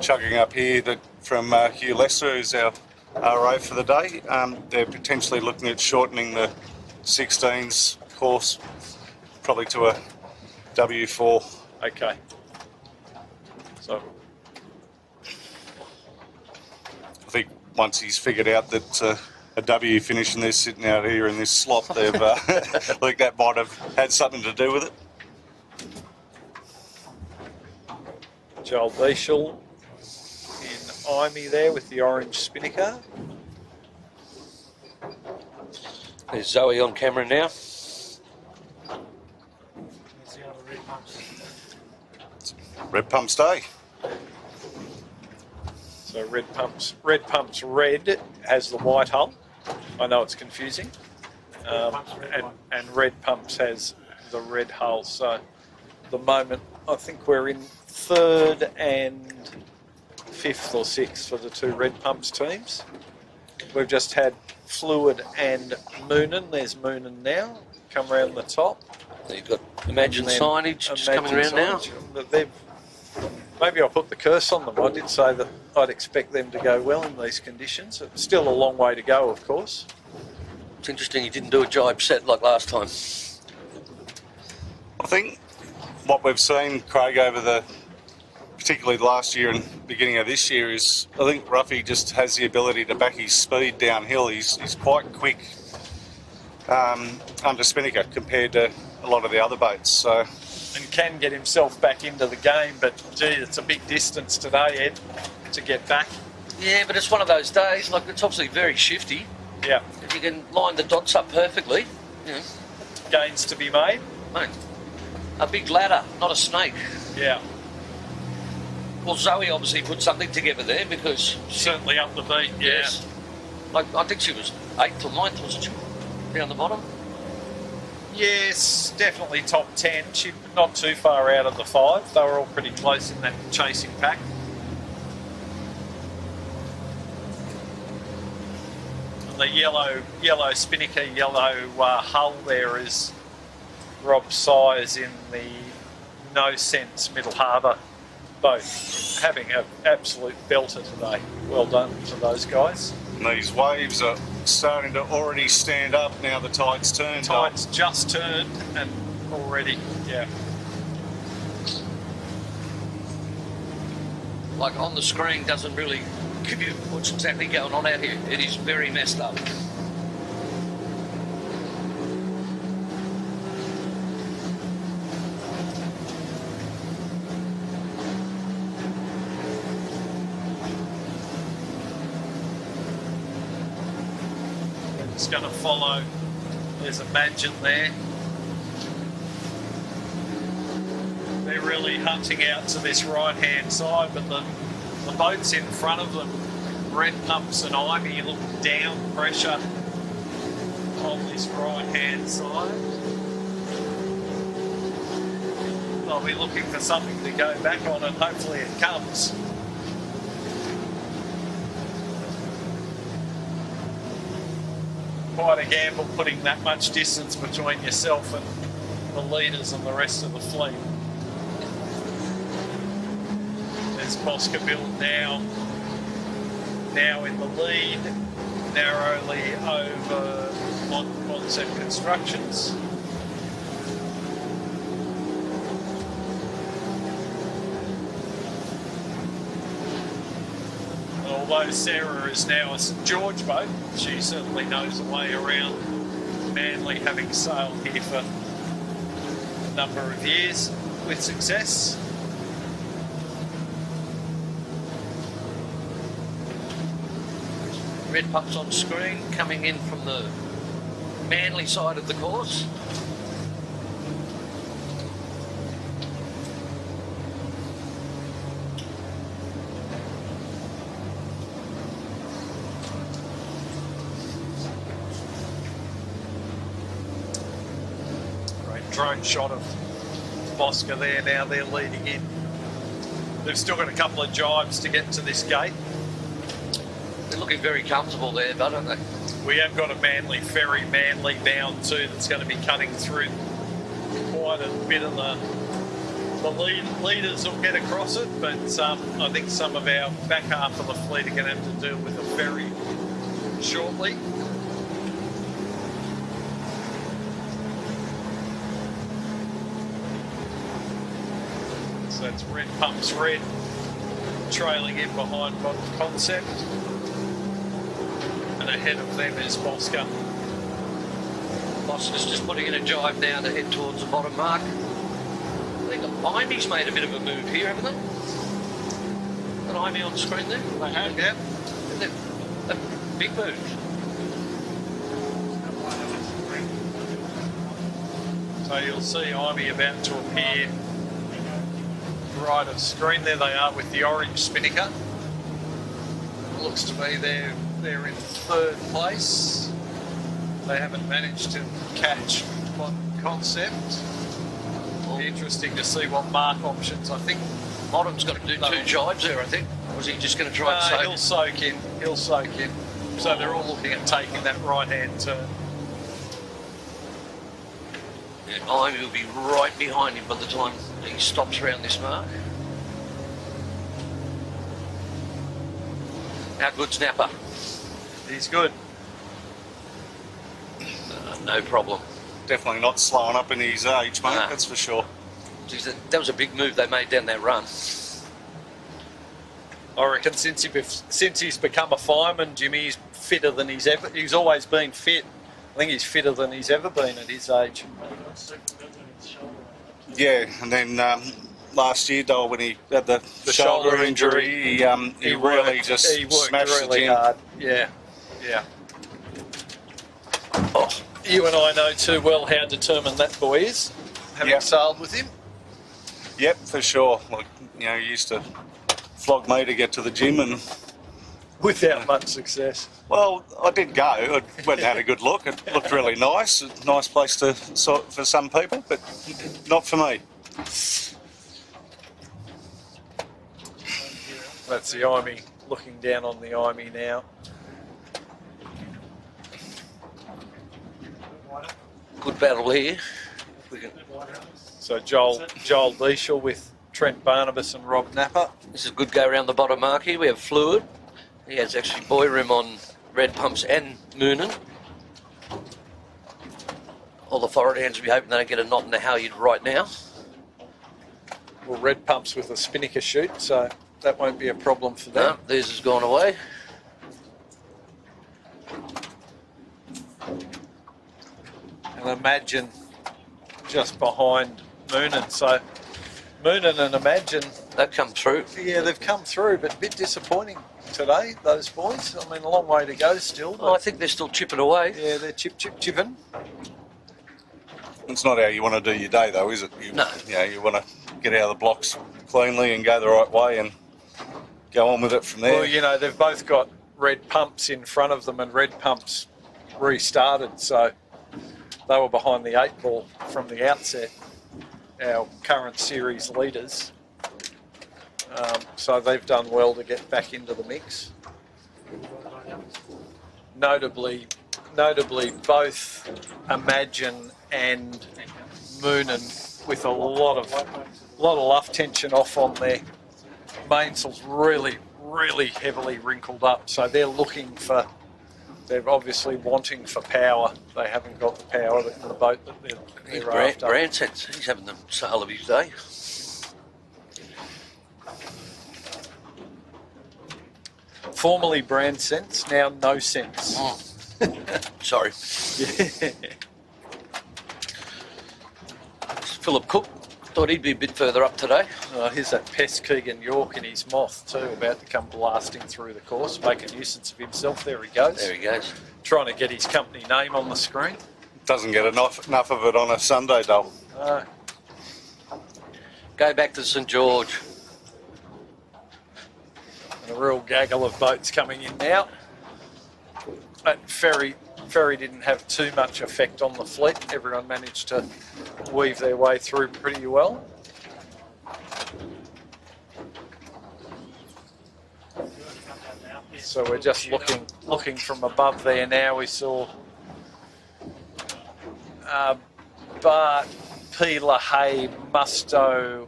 chugging up here that from Hugh Lester, who's our RO for the day. They're potentially looking at shortening the 16s course probably to a W4. Okay. So I think once he's figured out that a W finish and they're sitting out here in this slop, they've I think that might have had something to do with it. Joel Beechel in Imey there with the orange spinnaker. There's Zoe on camera now. There's the other red pumps. Red Pumps Day. So Red Pumps Red has the white hull. I know it's confusing. And Red Pumps has the red hull. So at the moment, I think we're in third and fifth or sixth for the two Red Pumps teams. We've just had Fluid and Moonin. There's Moonin now. Come round the top. You've got Imagine And then Signage just coming around now. But maybe I'll put the curse on them. I did say that I'd expect them to go well in these conditions. It's still a long way to go, of course. It's interesting you didn't do a jibe set like last time. I think what we've seen, Craig, over particularly last year and beginning of this year is I think Ruffy just has the ability to back his speed downhill. He's quite quick under spinnaker compared to a lot of the other boats. So, And can get himself back into the game, but gee, it's a big distance today, Ed, to get back. Yeah, but it's one of those days, like it's obviously very shifty. Yeah, If you can line the dots up perfectly, you know, gains to be made. mate, a big ladder, not a snake. Yeah, Well, Zoe obviously put something together there because certainly up the beat. Yeah, yes, like I think she was 8th or 9th, wasn't she? Down the bottom. Yes, definitely top 10. She not too far out of the 5. They were all pretty close in that chasing pack. And the yellow spinnaker, yellow hull there is Rob Sires in the No Sense Middle Harbour boat, having an absolute belter today. Well done to those guys. And these waves are starting to already stand up now the tide's turned. Tide's just turned and already, yeah. Like on the screen doesn't really give you what's exactly going on out here. It is very messed up. It's going to follow. There's a Imagine there. They're really hunting out to this right-hand side, but the boats in front of them, Red Pumps and Ivy, look down pressure on this right-hand side. They'll be looking for something to go back on, and hopefully it comes. Quite a gamble putting that much distance between yourself and the leaders and the rest of the fleet. There's Boscabill now in the lead, narrowly over Modern Concept Constructions. Although Sarah is now a St George boat, she certainly knows the way around Manly, having sailed here for a number of years with success. Red Pups on screen coming in from the Manly side of the course. Drone shot of Bosca there, now they're leading in. They've still got a couple of jibes to get to this gate. They're looking very comfortable there, but aren't they? We have got a Manly ferry, Manly bound too, that's going to be cutting through quite a bit of the leaders will get across it, but I think some of our back half of the fleet are going to have to deal with a ferry shortly. So it's Red Pumps Red trailing in behind Modern Concept, and ahead of them is Bosca. Bosca's just putting in a jibe now to head towards the bottom mark. I think Imy's made a bit of a move here, haven't they? Got Imy on screen there? They have, yeah. A big move. So you'll see Imy about to appear right of screen. There they are with the orange spinnaker. Looks to me they're in third place. They haven't managed to catch Modern Concept. It'll be interesting to see what mark options. I think Modern's got to do two jibes there, I think. Or was he just going to try and soak? He'll soak in. He'll soak in. So they're all looking at taking that right-hand turn. Yeah, Imy will be right behind him by the time he stops around this mark. How good's Napper? He's good. No problem. Definitely not slowing up in his age, mate, that's for sure. Jeez, that was a big move they made down that run. I reckon since he's become a fireman, Jimmy, he's fitter than he's ever. He's always been fit. I think he's fitter than he's ever been at his age. Yeah, and then last year, Dole, when he had the shoulder injury, he really just smashed really the gym. hard. Yeah, yeah. Oh, you and I know too well how determined that boy is, having sailed with him. Yep, for sure. Like, you know, he used to flog me to get to the gym, and without much success. Well, I did go. I went and had a good look. It looked really nice. A nice place to sort for some people, but not for me. That's the Imey looking down on the Imey now. Good battle here. We can, So Joel Deschel with Trent Barnabas and Rob Napper. this is a good go around the bottom mark here. We have Fluid. He has actually buoy room on Red Pumps and Moonin. All the forward hands will be hoping they don't get a knot in the halyard right now. Well, Red Pumps with a spinnaker chute, so that won't be a problem for them. No, theirs has gone away. And Imagine just behind Moonin. So Moonin and Imagine, They've come through. yeah, they've come through, but a bit disappointing today, those boys. I mean, a long way to go still. Oh, I But think they're still chipping away. yeah, they're chipping. It's not how you want to do your day, though, is it? No. You know, you want to get out of the blocks cleanly and go the right way and go on with it from there. Well, you know, they've both got Red Pumps in front of them, and Red Pumps restarted, so they were behind the 8 ball from the outset, our current series leaders. So they've done well to get back into the mix. Notably, both Imagine and Moonin with a lot of luff tension off on their mainsails, really heavily wrinkled up. So they're obviously wanting for power. They haven't got the power in the boat that they're after. Branson's, he's having the sail of his day. Formerly brand sense, now no sense. Oh. Sorry. Yeah. Philip Cook, thought he'd be a bit further up today. Oh, here's that pest Keegan York and his moth too, about to come blasting through the course, make a nuisance of himself. There he goes. There he goes. Trying to get his company name on the screen. Doesn't get enough of it on a Sunday, Dole. No. Go back to St George. And a real gaggle of boats coming in now. That ferry didn't have too much effect on the fleet. Everyone managed to weave their way through pretty well. So we're just looking from above there now. We saw Bart, P. LaHaye, Musto,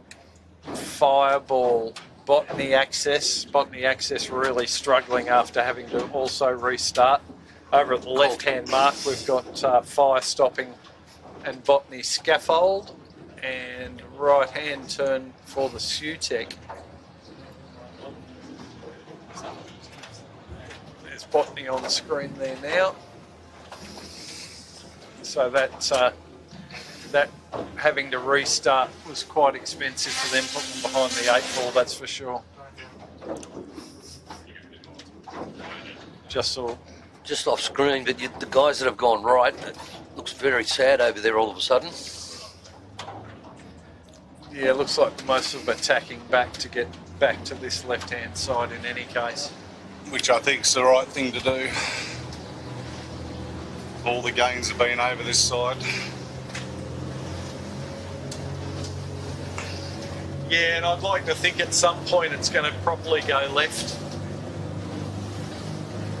Fireball, Botany Access. Botany Access really struggling after having to also restart. Over at the left-hand mark, we've got Fire Stopping and Botany Scaffold, and right-hand turn for the Sutec. There's Botany on the screen there now. So that having to restart was quite expensive for them, putting them behind the 8 ball, that's for sure. Just off screen, but the guys that have gone right, it looks very sad over there all of a sudden. Yeah, it looks like most of them attacking back to get back to this left-hand side in any case. Which I think's the right thing to do. All the gains have been over this side. Yeah, and I'd like to think at some point it's going to properly go left.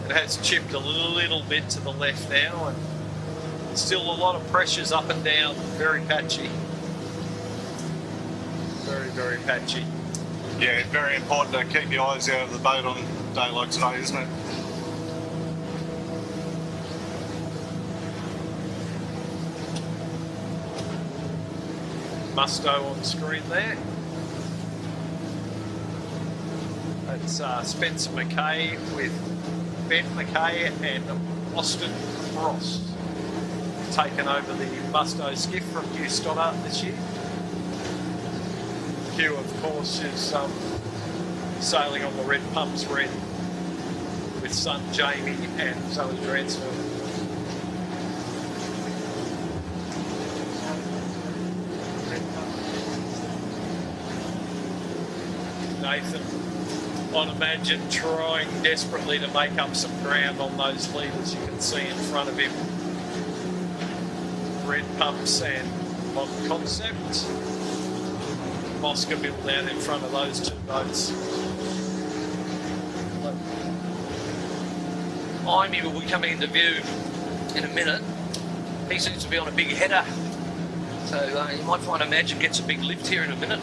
It has chipped a little bit to the left now, and still a lot of pressures up and down, very patchy. Very patchy. Yeah, very important to keep your eyes out of the boat on a day like today, isn't it? Musto on the screen there. That's Spencer McKay with Ben McKay and Austin Frost, taken over the Musto skiff from Hugh Stoddart this year. Hugh, of course, is sailing on the Red Pumps Red with son Jamie and Zoe Dransfield. I'd imagine trying desperately to make up some ground on those leaders you can see in front of him. Red Pumps and Modern Concept. Mosca built down in front of those two boats. Imey will be coming into view in a minute. He seems to be on a big header, so you might find Imagine gets a big lift here in a minute.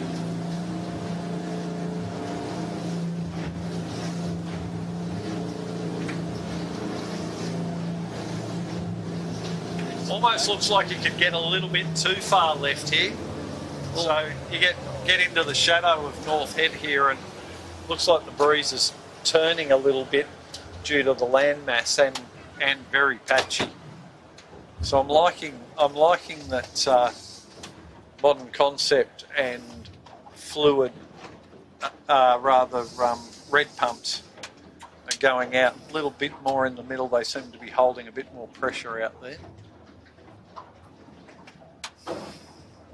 Almost looks like you could get a little bit too far left here. So you get into the shadow of North Head here, and looks like the breeze is turning a little bit due to the land mass and very patchy. So I'm liking that Modern Concept and Fluid, Red Pumps are going out a little bit more in the middle. They seem to be holding a bit more pressure out there.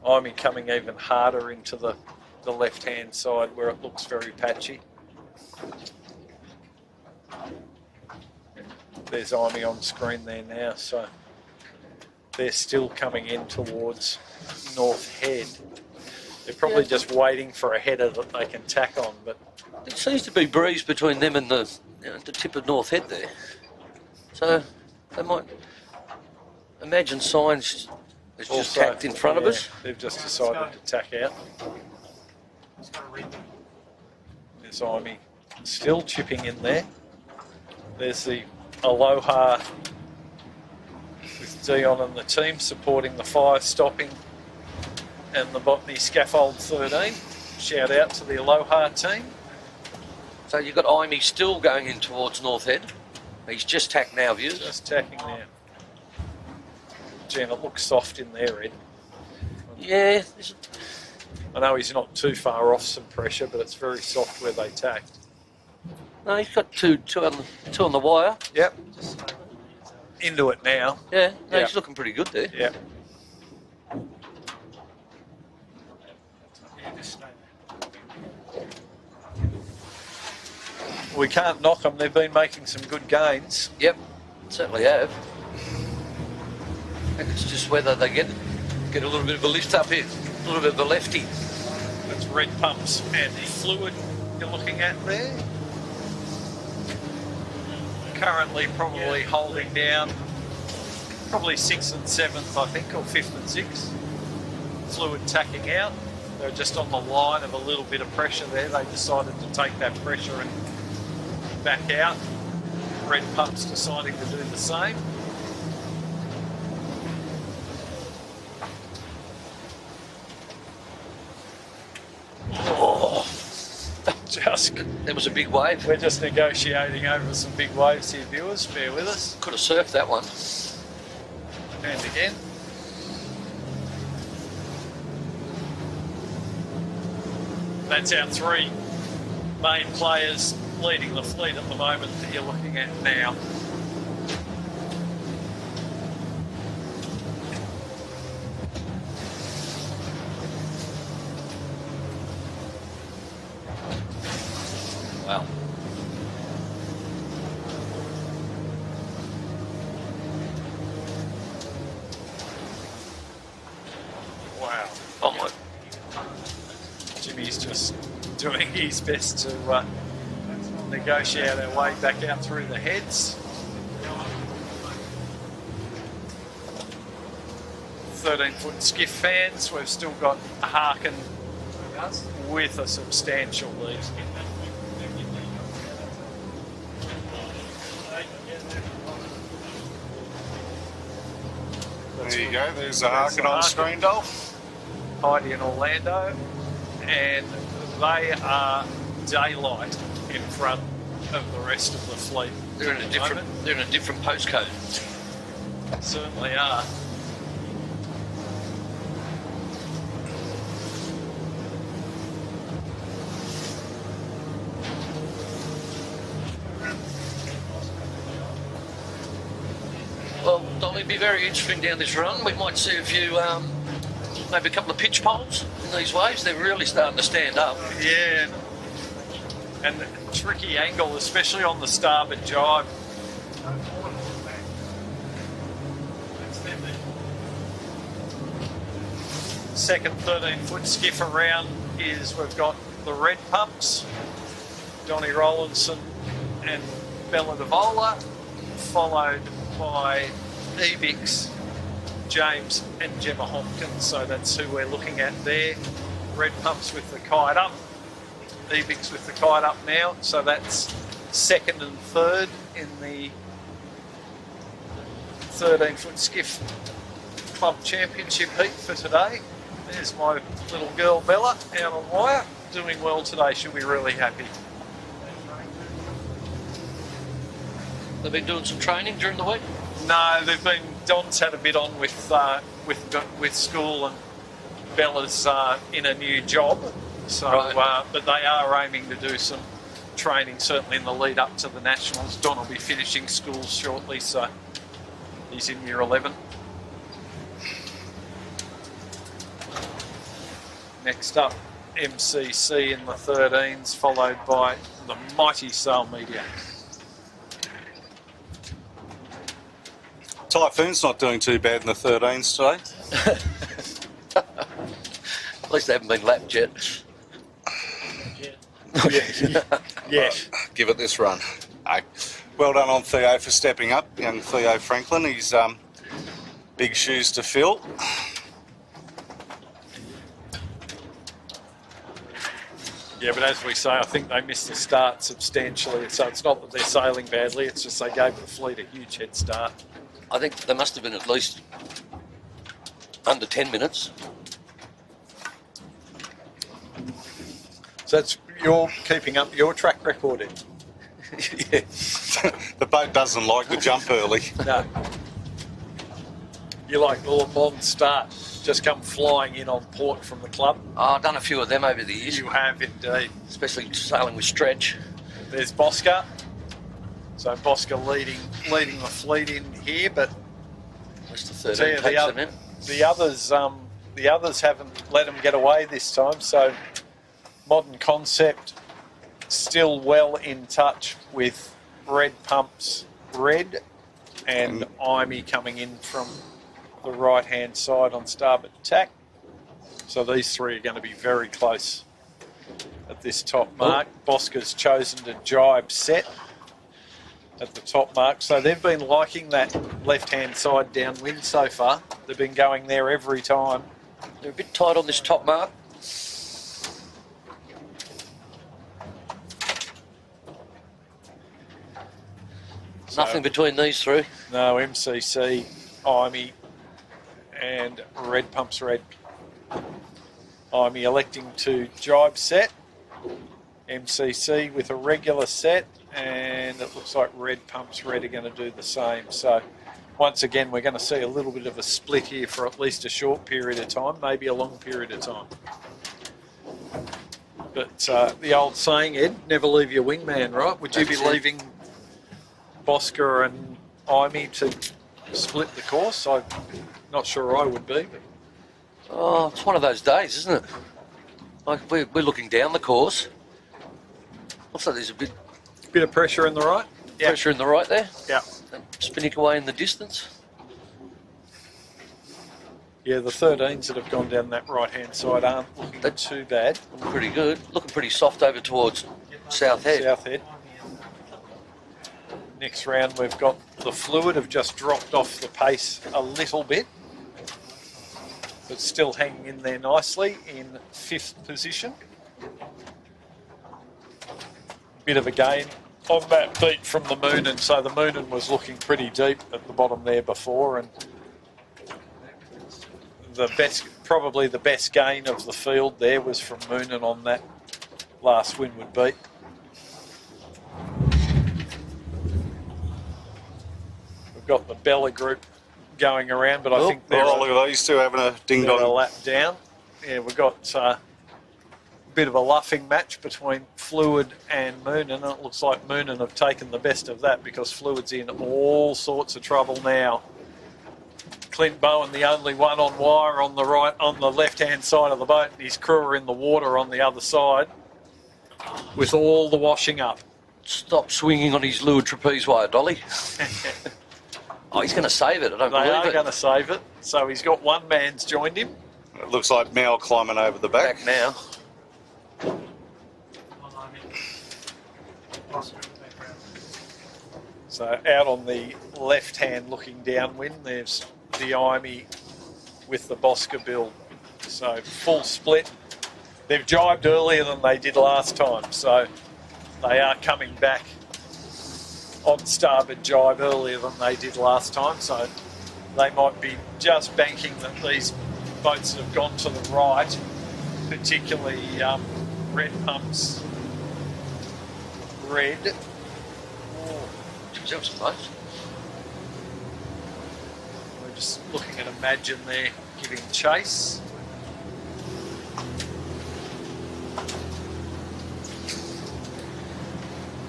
Imey coming even harder into the left-hand side where it looks very patchy. There's Imey on screen there now, so they're still coming in towards North Head. They're probably just waiting for a header that they can tack on, but It seems to be breeze between them and the tip of North Head there. So they might Imagine Signs is just also, tacked in front of us. They've just decided to tack out. There's Imey still chipping in there. There's the Aloha with Dion and the team supporting the fire stopping and the Botany Scaffold 13. Shout out to the Aloha team. So you've got Imey still going in towards North Head. He's just tacked now, viewers. Just tacking now. Jen, it looks soft in there, Ed. Yeah. I know he's not too far off some pressure, but it's very soft where they tacked. No, he's got two on the wire. Yep. Into it now. Yeah, no, Yeah. he's looking pretty good there. Yep. We can't knock them. They've been making some good gains. Yep, certainly have. I think it's just whether they get a little bit of a lift up here, a little bit of a lefty. That's Red Pumps and Fluid you're looking at there. Currently probably holding down probably 6th and 7th, I think, or 5th and 6th. Fluid tacking out. They're just on the line of a little bit of pressure there. They decided to take that pressure and back out. Red Pumps deciding to do the same. That was a big wave. We're just negotiating over some big waves here, viewers. Bear with us. Could have surfed that one. And again. That's our three main players leading the fleet at the moment that you're looking at now. Wow. Wow. Oh my. Jimmy's just doing his best to negotiate our way back out through the heads. 13-foot skiff fans, we've still got Harkin with a substantial lead. There you go, there's a Harkin on screen, Dolph. Heidi and Orlando, and they are daylight in front of the rest of the fleet. They're in a different postcode. Certainly are. Well, Dolly, it'll be very interesting down this run. We might see a few, maybe a couple of pitch poles in these waves. They're really starting to stand up. Yeah. And tricky angle, especially on the starboard jibe. Second 13-foot skiff around is we've got the red pumps, Donnie Rollinson and Bella Devola, followed by Ebix, James and Gemma Hopkins. So that's who we're looking at there. Red pumps with the kite up, Ebix with the kite up now. So that's second and third in the 13-foot skiff club championship heat for today. There's my little girl Bella out on wire, doing well today. She'll be really happy. They've been doing some training during the week? No, they've been. Don's had a bit on with school, and Bella's in a new job. So, Right. But they are aiming to do some training, certainly in the lead up to the Nationals. Don will be finishing school shortly, so he's in year 11. Next up, MCC in the 13s, followed by the mighty Sail Media. Typhoon's not doing too bad in the 13s today. At least they haven't been lapped yet. Yes. Give it this run. Well done on Theo for stepping up, young Theo Franklin. He's big shoes to fill. Yeah, but as we say, I think they missed the start substantially. So it's not that they're sailing badly, it's just they gave the fleet a huge head start. I think they must have been at least under 10 minutes. So that's you're keeping up your track record in. Yeah. The boat doesn't like to jump early. No. You like the Le Mans start, just come flying in on port from the club. Oh, I've done a few of them over the years, You have indeed. especially sailing with Stretch. There's Bosca. So Bosca leading the fleet in here, but That's the tell 13 you, takes them in. the others haven't let them get away this time. So Modern Concept still well in touch with Red Pumps Red and Imey coming in from the right-hand side on starboard tack. So these three are going to be very close at this top mark. Bosca's chosen to jibe set at the top mark. So they've been liking that left-hand side downwind so far. They've been going there every time. They're a bit tight on this top mark. Nothing between these three. No, MCC, Imey and Red Pumps Red. Imey electing to jibe set. MCC with a regular set, and it looks like Red Pumps Red are going to do the same. So once again, we're going to see a little bit of a split here for at least a short period of time, maybe a long period of time. But the old saying, Ed, never leave your wingman, right? Would you be That's it. leaving Bosca and Imey to split the course? I'm not sure I would be. But Oh, it's one of those days, isn't it? Like we're looking down the course. Looks like there's a bit bit of pressure in the right. Yeah. pressure in the right there. Yeah. And spinning away in the distance. Yeah, the 13s that have gone down that right-hand side aren't looking too bad. Looking pretty good. Looking pretty soft over towards South Head. South Head. Next round we've got the Fluid have just dropped off the pace a little bit, but still hanging in there nicely in 5th position. Bit of a gain on that beat from the Moonin, so the Moonin was looking pretty deep at the bottom there before, and probably the best gain of the field there was from Moonin on that last windward beat. We've got the Bella group going around, but I think they're look at these two having a a ding-dong. lap down. Yeah, we've got a bit of a luffing match between Fluid and Moonin, and it looks like Moonin have taken the best of that because Fluid's in all sorts of trouble now. Clint Bowen, the only one on wire on the left-hand side of the boat, and his crew are in the water on the other side. with all the washing up. Stop swinging on his lure trapeze wire, Dolly. Oh, he's going to save it. I don't They believe are it. going to save it. So he's got one man's joined him. It looks like Mal climbing over the back. Back now. So out on the left hand looking downwind, there's the Imey with the Bosca bill. So full split. They've jibed earlier than they did last time, so they are coming back on starboard jibe earlier than they did last time. So they might be just banking that these boats have gone to the right, particularly Red Pumps. Red. That was close. We're just looking at Imagine there giving chase.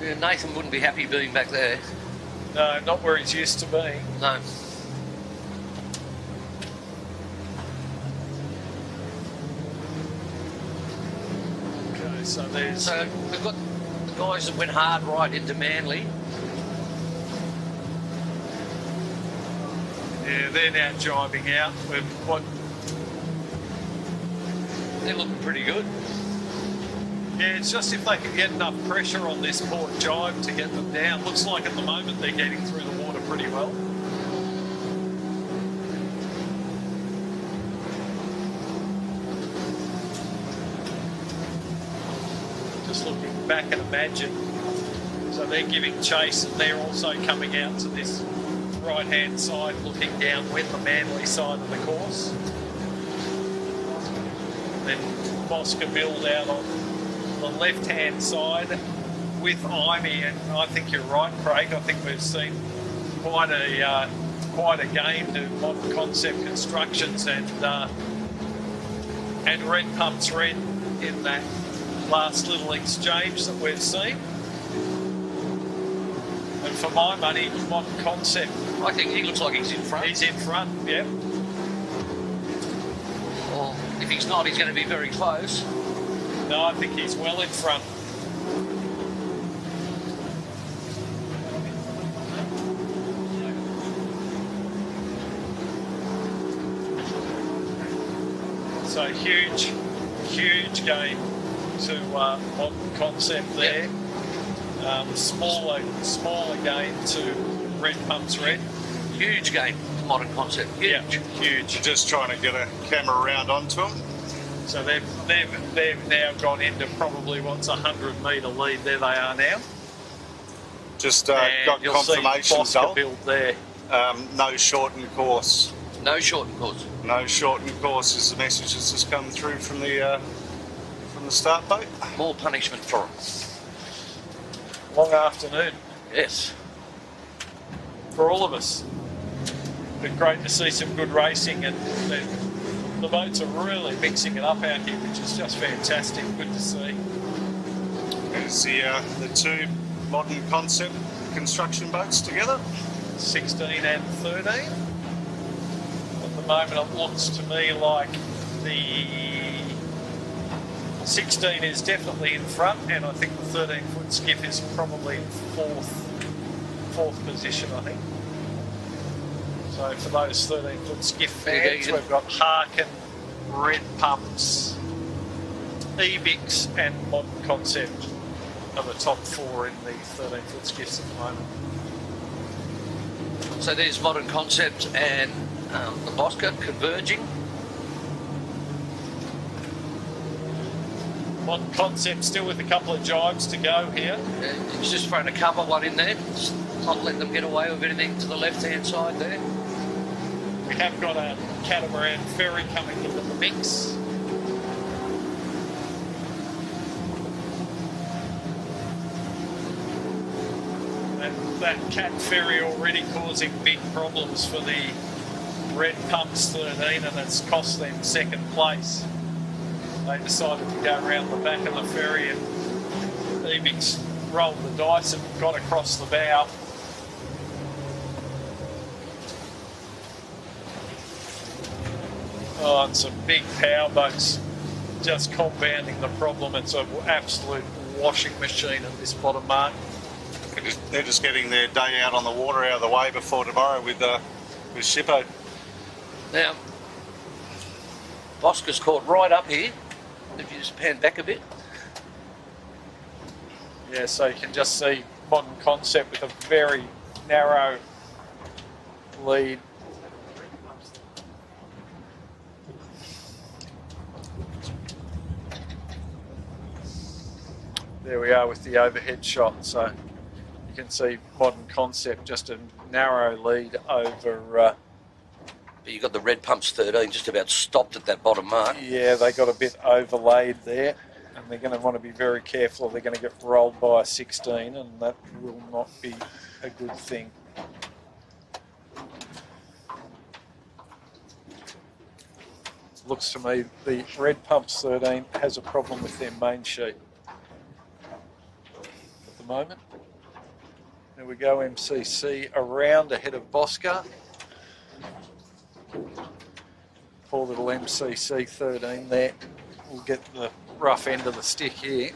Yeah, Nathan wouldn't be happy being back there. No, not where he's used to being. No. Okay, so there's... So we've got the guys that went hard right into Manly. Yeah, they're now jibing out. They're looking pretty good. Yeah, it's just if they can get enough pressure on this port jibe to get them down. Looks like at the moment they're getting through the water pretty well. Just looking back at Imagine. So they're giving chase and they're also coming out to this right-hand side looking downwind, the Manly side of the course. Then Bosca build out on the left-hand side with Imey, and I think you're right, Craig. I think we've seen quite a game to modern concept constructions and Red Pumps Red in that last little exchange that we've seen. And for my money, modern concept. I think he looks like he's in front. He's in front, yeah. Well, if he's not, he's going to be very close. No, I think he's well in front. So huge game to modern concept there. Yep. Smaller game to Red Pumps Red. Huge game, modern concept. Huge. Yeah, huge. Just trying to get a camera round onto them. So they've now gone into probably what's a 100-metre lead. There they are now. Just And got you'll confirmation, see Bosca Dol. build there. No shortened course. No shortened course. No shortened course is the message that's just come through from the start boat. More punishment for him. Long afternoon Yes. for all of us. But great to see some good racing, and the boats are really mixing it up out here, which is just fantastic. Good to see. There's the two modern concept construction boats together. 16 and 13. At the moment, it looks to me like the 16 is definitely in front, and I think the 13-foot skiff is probably in fourth position, I think. So for those 13-foot skiff fans, we've got Harkin, Red Pumps, Ebix and Modern Concept are the top four in the 13-foot skiffs at the moment. So there's modern concept and the Bosca converging. Modern Concept still with a couple of jibes to go here. He's just throwing a cover one in there. Just not letting them get away with anything to the left-hand side there. We have got a catamaran ferry coming into the mix. And that cat ferry already causing big problems for the Red Pumps 13, and it's cost them second place. They decided to go around the back of the ferry, and Ebix rolled the dice and got across the bow. Oh, and some big power boats just compounding the problem. It's an absolute washing machine at this bottom mark. They're just getting their day out on the water out of the way before tomorrow with Shippo. Now, Bosca's caught right up here. If you just pan back a bit. Yeah, so you can just see Modern Concept with a very narrow lead. There we are with the overhead shot, so you can see Modern Concept just a narrow lead over. But you got the Red Pumps 13 just about stopped at that bottom mark. Yeah, they got a bit overlaid there, and they're going to want to be very careful. They're going to get rolled by a 16, and that will not be a good thing. Looks to me the Red Pumps 13 has a problem with their main sheet at the moment. There we go, MCC around ahead of Bosca. Poor little MCC 13 there. We'll get the rough end of the stick here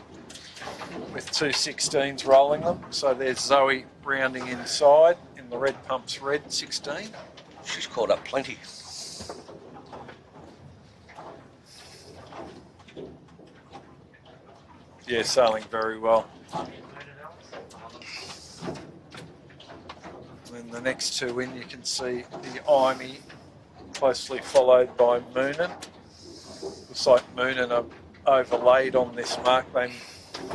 with 2 16s rolling them. So there's Zoe rounding inside in the Red Pumps Red 16. She's caught up plenty. Yeah, sailing very well. And the next two in, you can see the Imey closely followed by Moonin. Looks like Moonin are overlaid on this mark. They're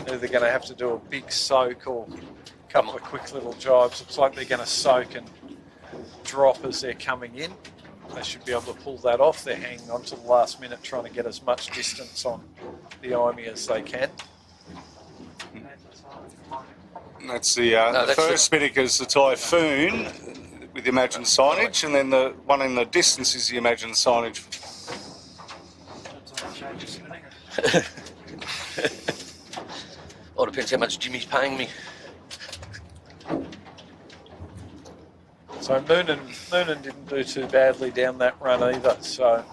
either going to have to do a big soak or a couple of quick little jibes. Looks like they're going to soak and drop as they're coming in. They should be able to pull that off. They're hanging on to the last minute, trying to get as much distance on the Imey as they can. And that's the first Spinnaker's the Typhoon with the Imagine signage, and then the one in the distance is the Imagine signage. All depends how much Jimmy's paying me. So Moonin didn't do too badly down that run either. So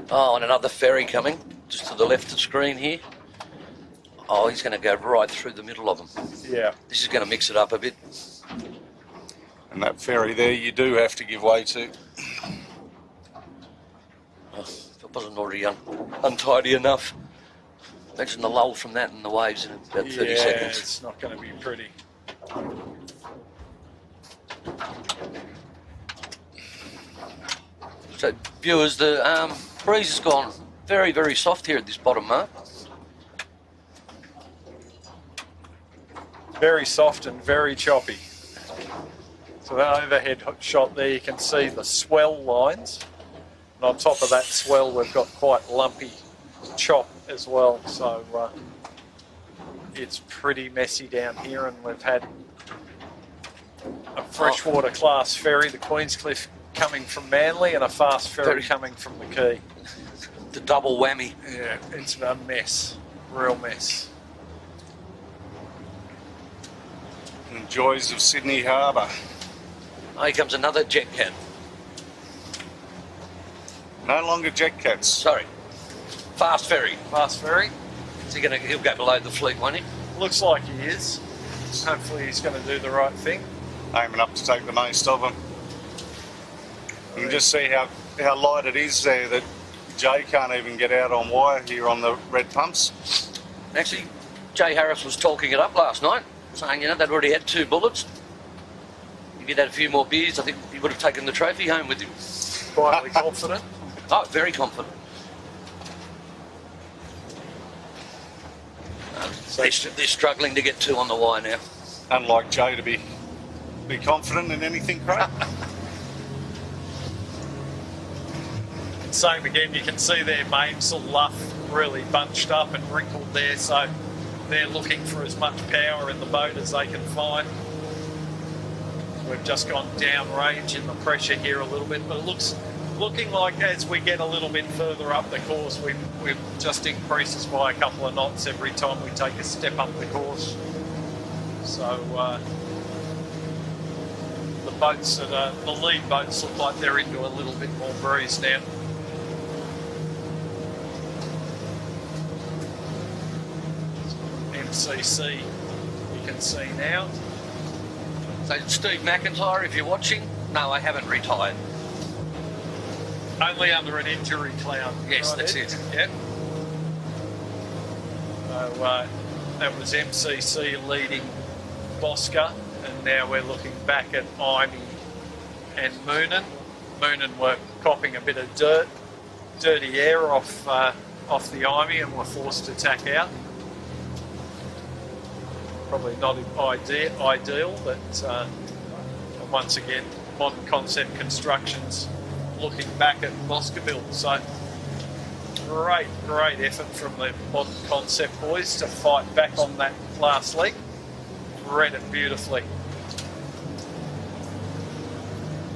Oh, and another ferry coming just to the left of the screen here. Oh, he's going to go right through the middle of them. yeah, This is going to mix it up a bit. And that ferry there, you do have to give way to. Oh, if it wasn't already untidy enough. Imagine the lull from that and the waves in about 30 seconds. It's not going to be pretty. So, viewers, the breeze has gone very, very soft here at this bottom mark. Very soft and very choppy. So that overhead shot there, you can see the swell lines. And on top of that swell, we've got quite lumpy chop as well. So it's pretty messy down here, and we've had a freshwater class ferry, the Queenscliff, coming from Manly, and a fast ferry coming from the Quay. The double whammy. Yeah, it's a mess, real mess. And joys of Sydney Harbour. Oh, here comes another jet cat. No longer jet cats. Sorry. Fast ferry. Fast ferry. Is he he'll go below the fleet, won't he? Looks like he is. Hopefully he's going to do the right thing. Aiming up to take the most of them. You can just see how light it is there that Jay can't even get out on wire here on the red pumps. Actually, Jay Harris was talking it up last night, saying, they'd already had 2 bullets. If he'd had a few more beers, I think he would have taken the trophy home with him. Quietly confident. Oh, very confident. So They're struggling to get 2 on the wire now. Unlike Jay to be confident in anything, Craig. same again, you can see their mainsail luff really bunched up and wrinkled there, so they're looking for as much power in the boat as they can find. We've just gone downrange in the pressure here a little bit, but it looking like as we get a little bit further up the course, we've just increases by a couple of knots every time we take a step up the course. So the boats that are the lead boats look like they're into a little bit more breeze now. MCC you can see now. So Steve McIntyre, if you're watching, no, I haven't retired. Only under an injury cloud. Yes, right, that's Ed? it. Yep. So that was MCC leading Bosca, and now we're looking back at Imey and Moonan. Moonan were copping a bit of dirty air off the Imey and were forced to tack out. Probably not ideal, but once again, Modern Concept Constructions looking back at Boscabill. So great effort from the Modern Concept boys to fight back on that last leg. Read it beautifully.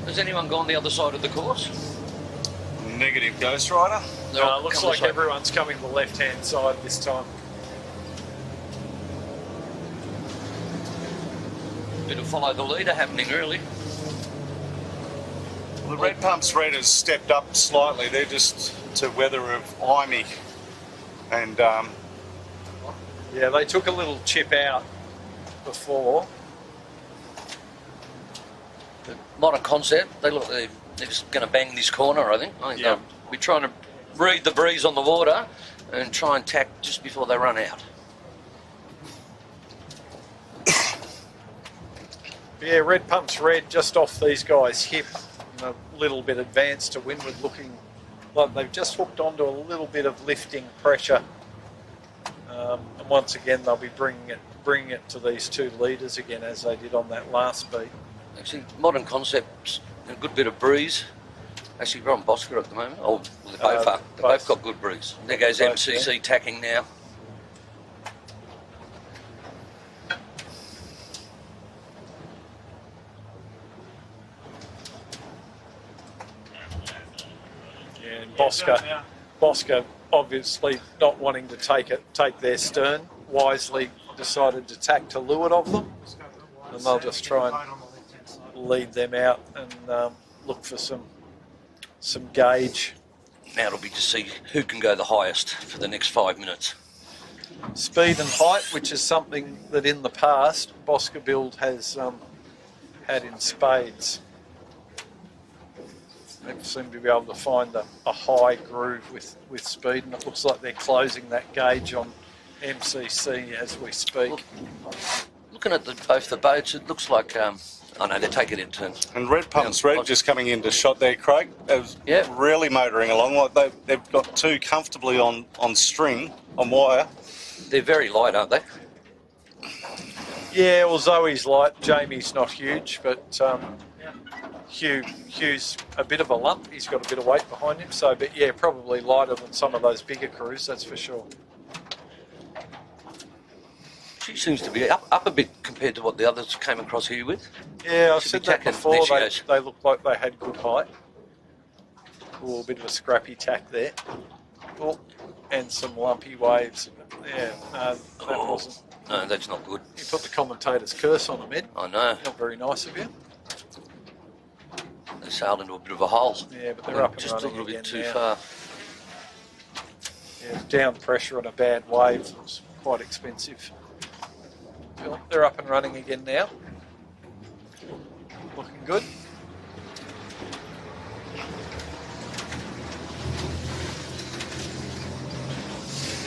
Has anyone gone the other side of the course? Negative, Ghost Rider. No, looks like everyone's coming the left-hand side this time. Bit of follow the leader happening early. Well, the Red Pumps Red has stepped up slightly. They're just to weather of Imey. And yeah, they took a little chip out before. But Modern Concept, they look they're just going to bang this corner, I think. Yeah. They'll be trying to read the breeze on the water and try and tack just before they run out. Yeah, Red Pumps Red just off these guys' hip, and a little bit advanced to windward, looking like they've just hooked onto a little bit of lifting pressure. And once again, they'll be bringing it to these two leaders again, as they did on that last beat. Actually, Modern Concepts, a good bit of breeze. Actually, we're on Bosca at the moment. Oh, they both are. They both got good breeze. There goes Both, MCC yeah. tacking now. Yeah, and Bosca obviously not wanting to take their stern, wisely decided to tack to leeward of them, and they'll just try and lead them out and look for some gauge. Now it'll be to see who can go the highest for the next 5 minutes. Speed and height, which is something that in the past Bosca Build has had in spades. They seem to be able to find a high groove with speed, and it looks like they're closing that gauge on MCC as we speak. Looking at both the boats, it looks like, oh no, they're taking it in turns. And Red Pumps Red just coming into shot there, Craig. They're really motoring along. Like they've got two comfortably on string, on wire. They're very light, aren't they? Yeah, well, Zoe's light, Jamie's not huge, but Hugh's a bit of a lump. He's got a bit of weight behind him, so, but yeah, probably lighter than some of those bigger crews, that's for sure. She seems to be up a bit compared to what the others came across here with. Yeah, I've Should said be that tacking. before. There she goes. They look like they had good height. Oh, a bit of a scrappy tack there. Oh, and some lumpy waves. Yeah, no, that wasn't. No, that's not good. You put the commentator's curse on them, Ed. I know. Not very nice of you. They sailed into a bit of a hole. Yeah, but they're up and just a running little bit again too now. far. Yeah, down pressure on a bad wave was quite expensive. They're up and running again now. Looking good.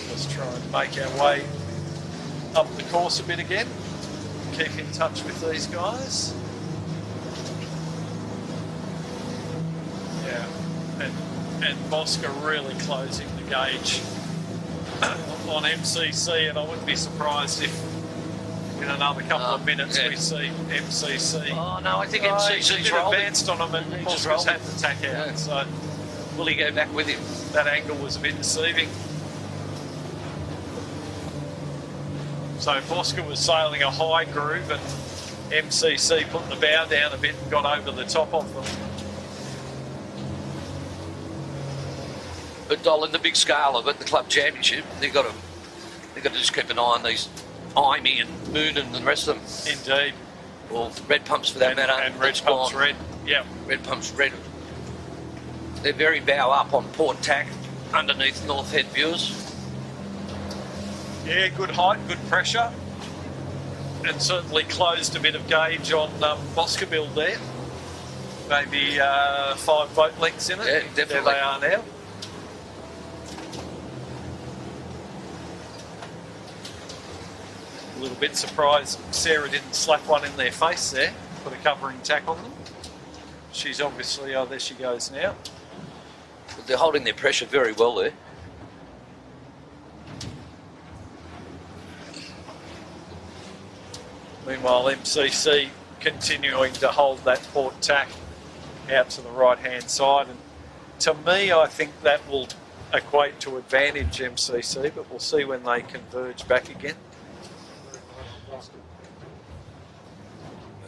Let's try and make our way up the course a bit again. Keep in touch with these guys. Yeah, and Bosca really closing the gauge on MCC, and I wouldn't be surprised if in another couple of minutes we see MCC. Oh no, I think He's a MCC's bit rolling. advanced on him, and He's Bosca's rolling. had to tack out. Yeah. So Will he go back with him? that angle was a bit deceiving. So Bosca was sailing a high groove, and MCC put the bow down a bit and got over the top of them. But Dol, in the big scale of it, the club championship, they've got to just keep an eye on these Imey and Moon and the rest of them. Indeed. Or Red Pumps for that matter. And Red That's Pumps gone. Red. Yep. Red Pumps Red. They're very bow up on port tack underneath North Head viewers. Yeah, good height, good pressure, and certainly closed a bit of gauge on Boscabill there. Maybe 5 boat lengths in it. Yeah, definitely. There they are now. A little bit surprised Sarah didn't slap one in their face there, put a covering tack on them. She's obviously, oh, there she goes now. But they're holding their pressure very well there. Meanwhile, MCC continuing to hold that port tack out to the right-hand side. And to me, I think that will equate to advantage MCC, but we'll see when they converge back again.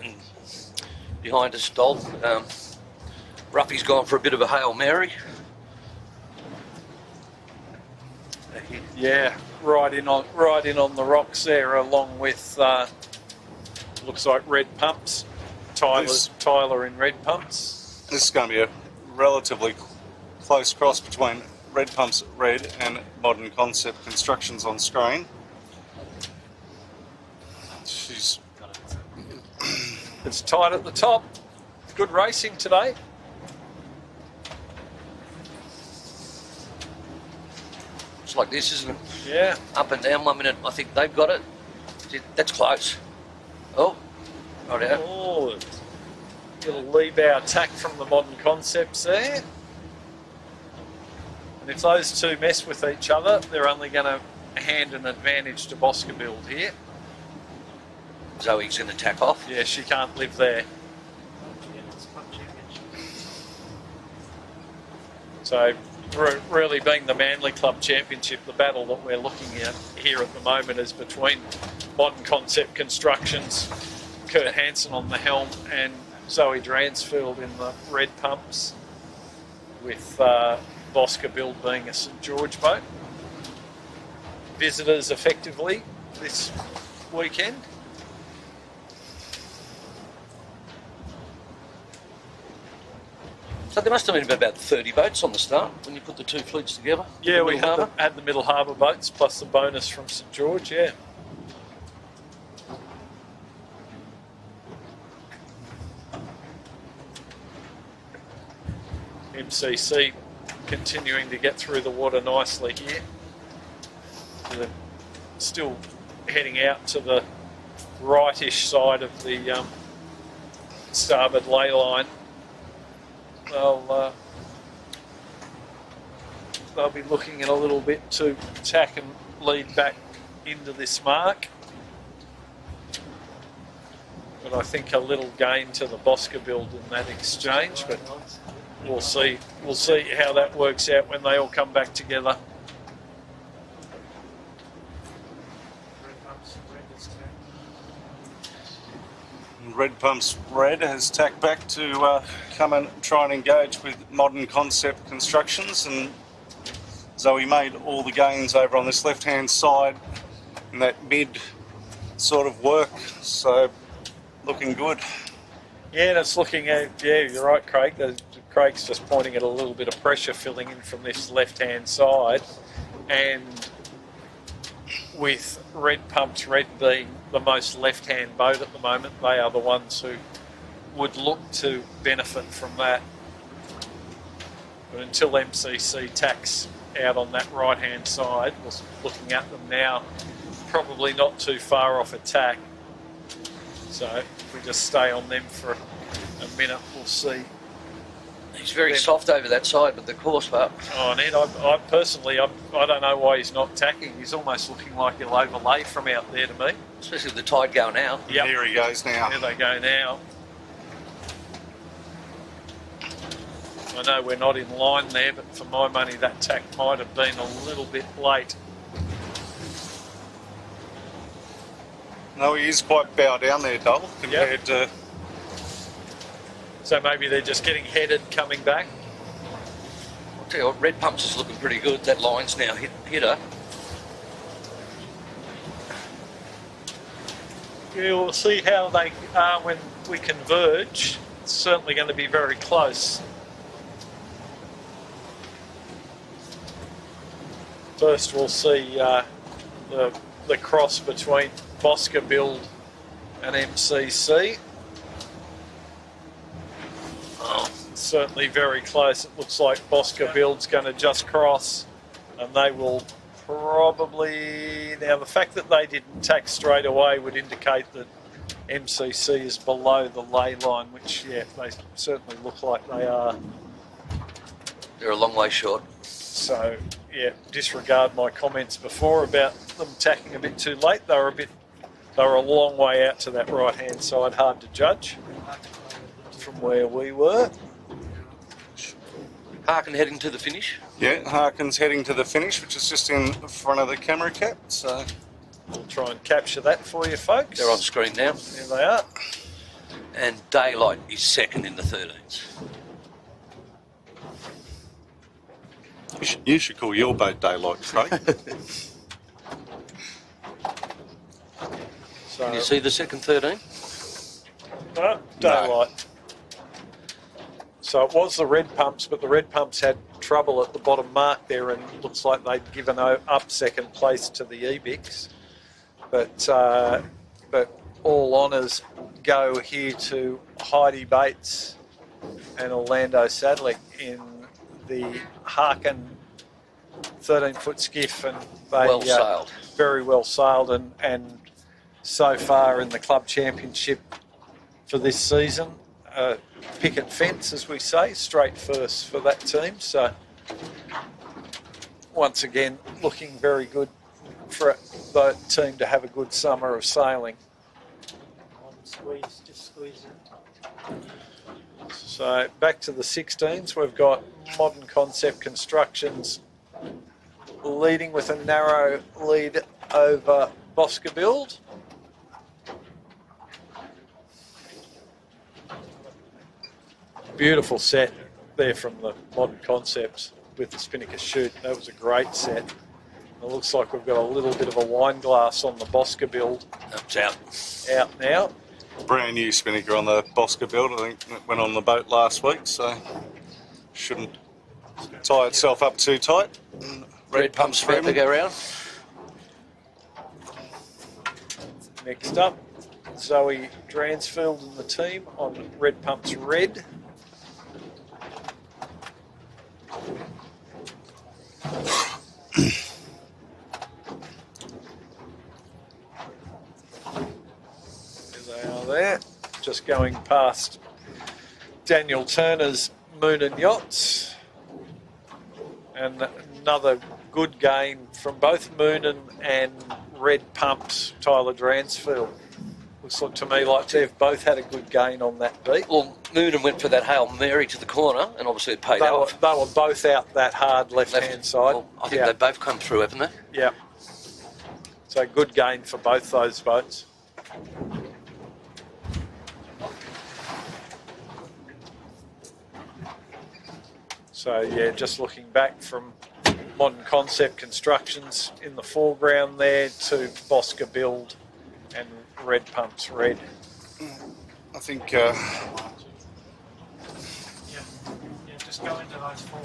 And behind us, Dol. Ruffy's gone for a bit of a Hail Mary. Yeah, right in on the rocks there, along with looks like Red Pumps. Tyler in Red Pumps. This is going to be a relatively close cross between Red Pumps Red and Modern Concept Constructions on screen. It's tight at the top. Good racing today. It's like this, isn't it? Yeah. Up and down 1 minute. I think they've got it. That's close. Oh, right out. Oh, little lee-bow attack from the Modern Concepts there. And if those two mess with each other, they're only going to hand an advantage to Boscabill here. Zoe's going to tack off. Yeah, she can't live there. So, really being the Manly Club Championship, the battle that we're looking at here at the moment is between Modern Concept Constructions, Kurt Hansen on the helm, and Zoe Dransfield in the Red Pumps, with Boscabill being a St George boat. Visitors effectively this weekend. So there must have been about 30 boats on the start when you put the two fleets together. Yeah, we had the Middle Harbour boats plus the bonus from St George, yeah. MCC continuing to get through the water nicely here. They're still heading out to the rightish side of the starboard ley line. They'll be looking at a little bit to tack and lead back into this mark. But I think a little gain to the Boscabill in that exchange, but we'll see how that works out when they all come back together. Red Pumps Red has tacked back to come and try and engage with Modern Concept Constructions, and Zoe made all the gains over on this left-hand side in that mid sort of work, so looking good. Yeah, and it's looking at, yeah, you're right, Craig. Craig's just pointing at a little bit of pressure filling in from this left-hand side, and with Red Pumps Red being the most left-hand boat at the moment, they are the ones who would look to benefit from that. But until MCC tacks out on that right-hand side, we're looking at them now, probably not too far off attack. So if we just stay on them for a minute, we'll see. He's very soft over that side with the course part. Oh, Ned, I personally don't know why he's not tacking. He's almost looking like he'll overlay from out there to me. Especially with the tide going out. Yep. There he goes now. There they go now. I know we're not in line there, but for my money, that tack might have been a little bit late. No, he is quite bow down there, Dole, compared to... So maybe they're just getting headed coming back. I'll tell you what, Red Pumps is looking pretty good. That line's now hit her. Yeah, we'll see how they are when we converge. It's certainly going to be very close. First, we'll see the the cross between Bosca Build and MCC. Oh, certainly very close. It looks like Bosca Build's going to just cross, and they will probably... Now, the fact that they didn't tack straight away would indicate that MCC is below the ley line, which, yeah, they certainly look like they are. They're a long way short. So, yeah, disregard my comments before about them tacking a bit too late. They were a long way out to that right-hand side, hard to judge from where we were. Harkin heading to the finish. Yeah, Harkin's heading to the finish, which is just in front of the camera cap. So we'll try and capture that for you, folks. They're on screen now. There they are. And Daylight is second in the 13s. You should call your boat Daylight, Craig. So, can you see the second 13? No, Daylight. So it was the red pumps, but the red pumps had trouble at the bottom mark there, and it looks like they'd given up second place to the Ebix. But all honours go here to Heidi Bates and Orlando Sadlick in the Harkin 13-foot skiff, and they well sailed. Very well sailed, and so far in the club championship for this season, picket fence, as we say, straight first for that team. So once again, looking very good for the team to have a good summer of sailing. Just squeeze it. So back to the 16s, we've got Modern Concept Constructions leading with a narrow lead over Bosca Build. Beautiful set there from the Modern Concepts with the Spinnaker chute. That was a great set. It looks like we've got a little bit of a wine glass on the Bosca Build. That's out. Out now. Brand new spinnaker on the Bosca Build. I think it went on the boat last week, so shouldn't tie itself up too tight. Red pumps about to go round. Next up, Zoe Dransfield and the team on Red Pumps Red. There they are there, just going past Daniel Turner's Moon and Yachts. And another good gain from both Moonen and Red Pumps, Tyler Dransfield. Looks like to me like they've both had a good gain on that beat. Well, Moonen went for that Hail Mary to the corner, and obviously it paid off. They were both out that hard left-hand side. Well, I think they've both come through, haven't they? Yeah. So good gain for both those boats. So yeah, just looking back from Modern Concept Constructions in the foreground there to Bosca Build and Red Pumps Red. I think Yeah, just go into those four.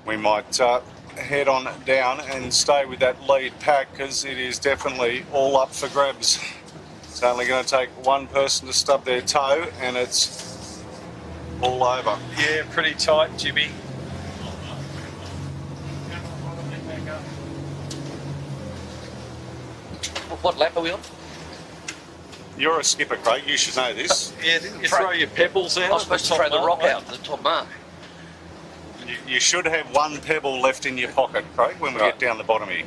we might head on down and stay with that lead pack, because it is definitely all up for grabs. It's only going to take one person to stub their toe and it's all over. Yeah, pretty tight, Jimmy. What lap are we on? You're a skipper, Craig. You should know this. Yeah, didn't you throw your pebbles out? I was supposed to throw the rock out at the top mark. You should have one pebble left in your pocket, Craig, when we get down the bottom here.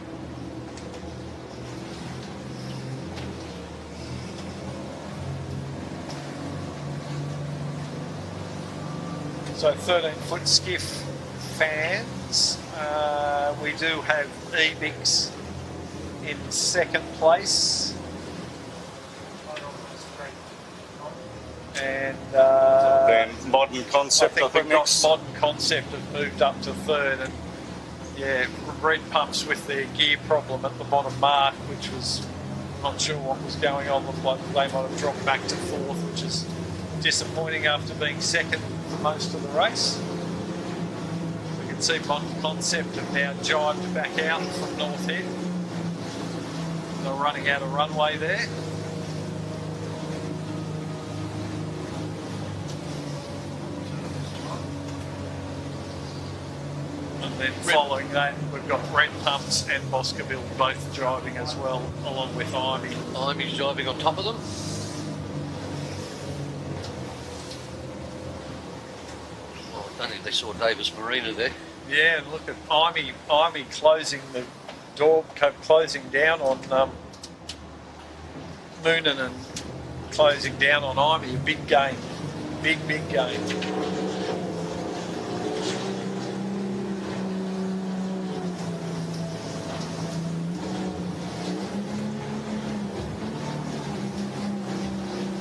So 13-foot skiff fans, we do have Ebix in second place. And Then Modern Concept, I think we've got next. Modern Concept have moved up to third, and yeah, Red Pumps with their gear problem at the bottom mark, which was not sure what was going on. Looked like they might have dropped back to fourth, which is disappointing after being second for most of the race. We can see Modern Concept have now jibed back out from North Head. running out of runway there. And then following that, we've got Red Pumps and Boscoville both driving as well, along with Imey. Imey's driving on top of them. Oh, I don't think they saw Davis Marina there. Yeah, and look at Imey closing the door, closing down on Moonan and closing down on Imey. A big game, big game.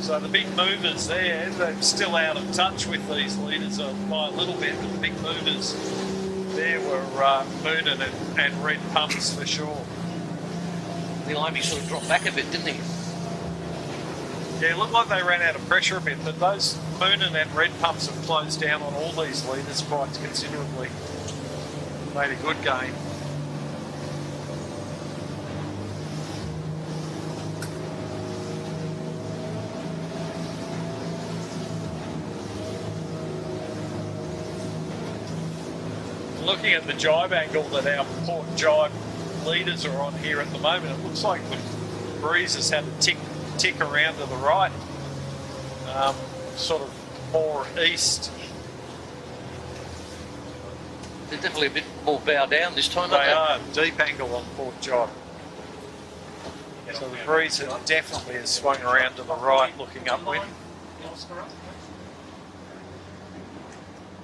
So the big movers there, they're still out of touch with these leaders by a little bit, but the big movers there were Moonan and Red Pumps for sure. The Imey sort of dropped back a bit, didn't he? Yeah, it looked like they ran out of pressure a bit, but those Moonan and Red Pumps have closed down on all these leaders quite considerably. Made a good game. Looking at the jibe angle that our port jibe leaders are on here at the moment, it looks like the breeze has had a tick around to the right, sort of more east. They're definitely a bit more bow down this time, They aren't are deep angle on port jibe. So the breeze definitely has swung around to the right, looking upwind.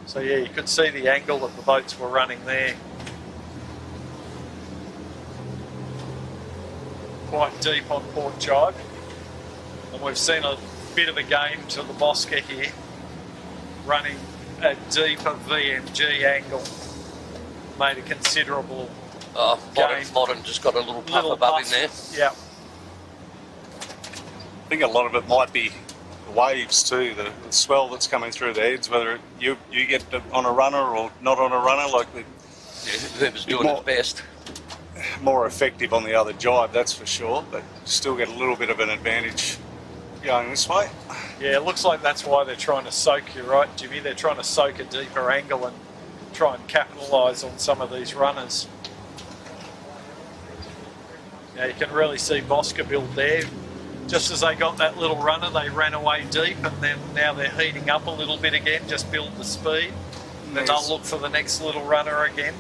So yeah, you could see the angle that the boats were running there. Quite deep on port jibe. And we've seen a bit of a game to the Bosca here, running a deeper VMG angle. Made a considerable game. Modern just got a little puff above him there. Yeah. I think a lot of it might be waves too, the swell that's coming through the heads, whether you get on a runner or not on a runner, like Whoever's doing it best. more effective on the other jibe, that's for sure, but still get a little bit of an advantage going this way. Yeah, it looks like that's why they're trying to soak you, right, Jimmy? They're trying to soak a deeper angle and try and capitalise on some of these runners. Now you can really see Boscoville there. Just as they got that little runner, they ran away deep, and then now they're heating up a little bit again, just build the speed. Then they'll look for the next little runner again.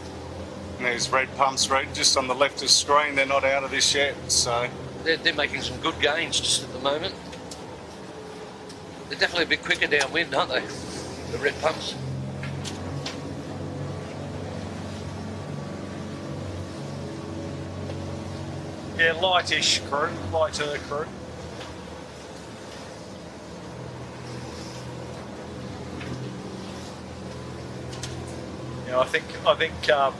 And there's Red Pumps Red just on the left of screen. They're not out of this yet, so They're making some good gains just at the moment. They're definitely a bit quicker downwind, aren't they? The Red Pumps. Yeah, lighter crew. Yeah, I think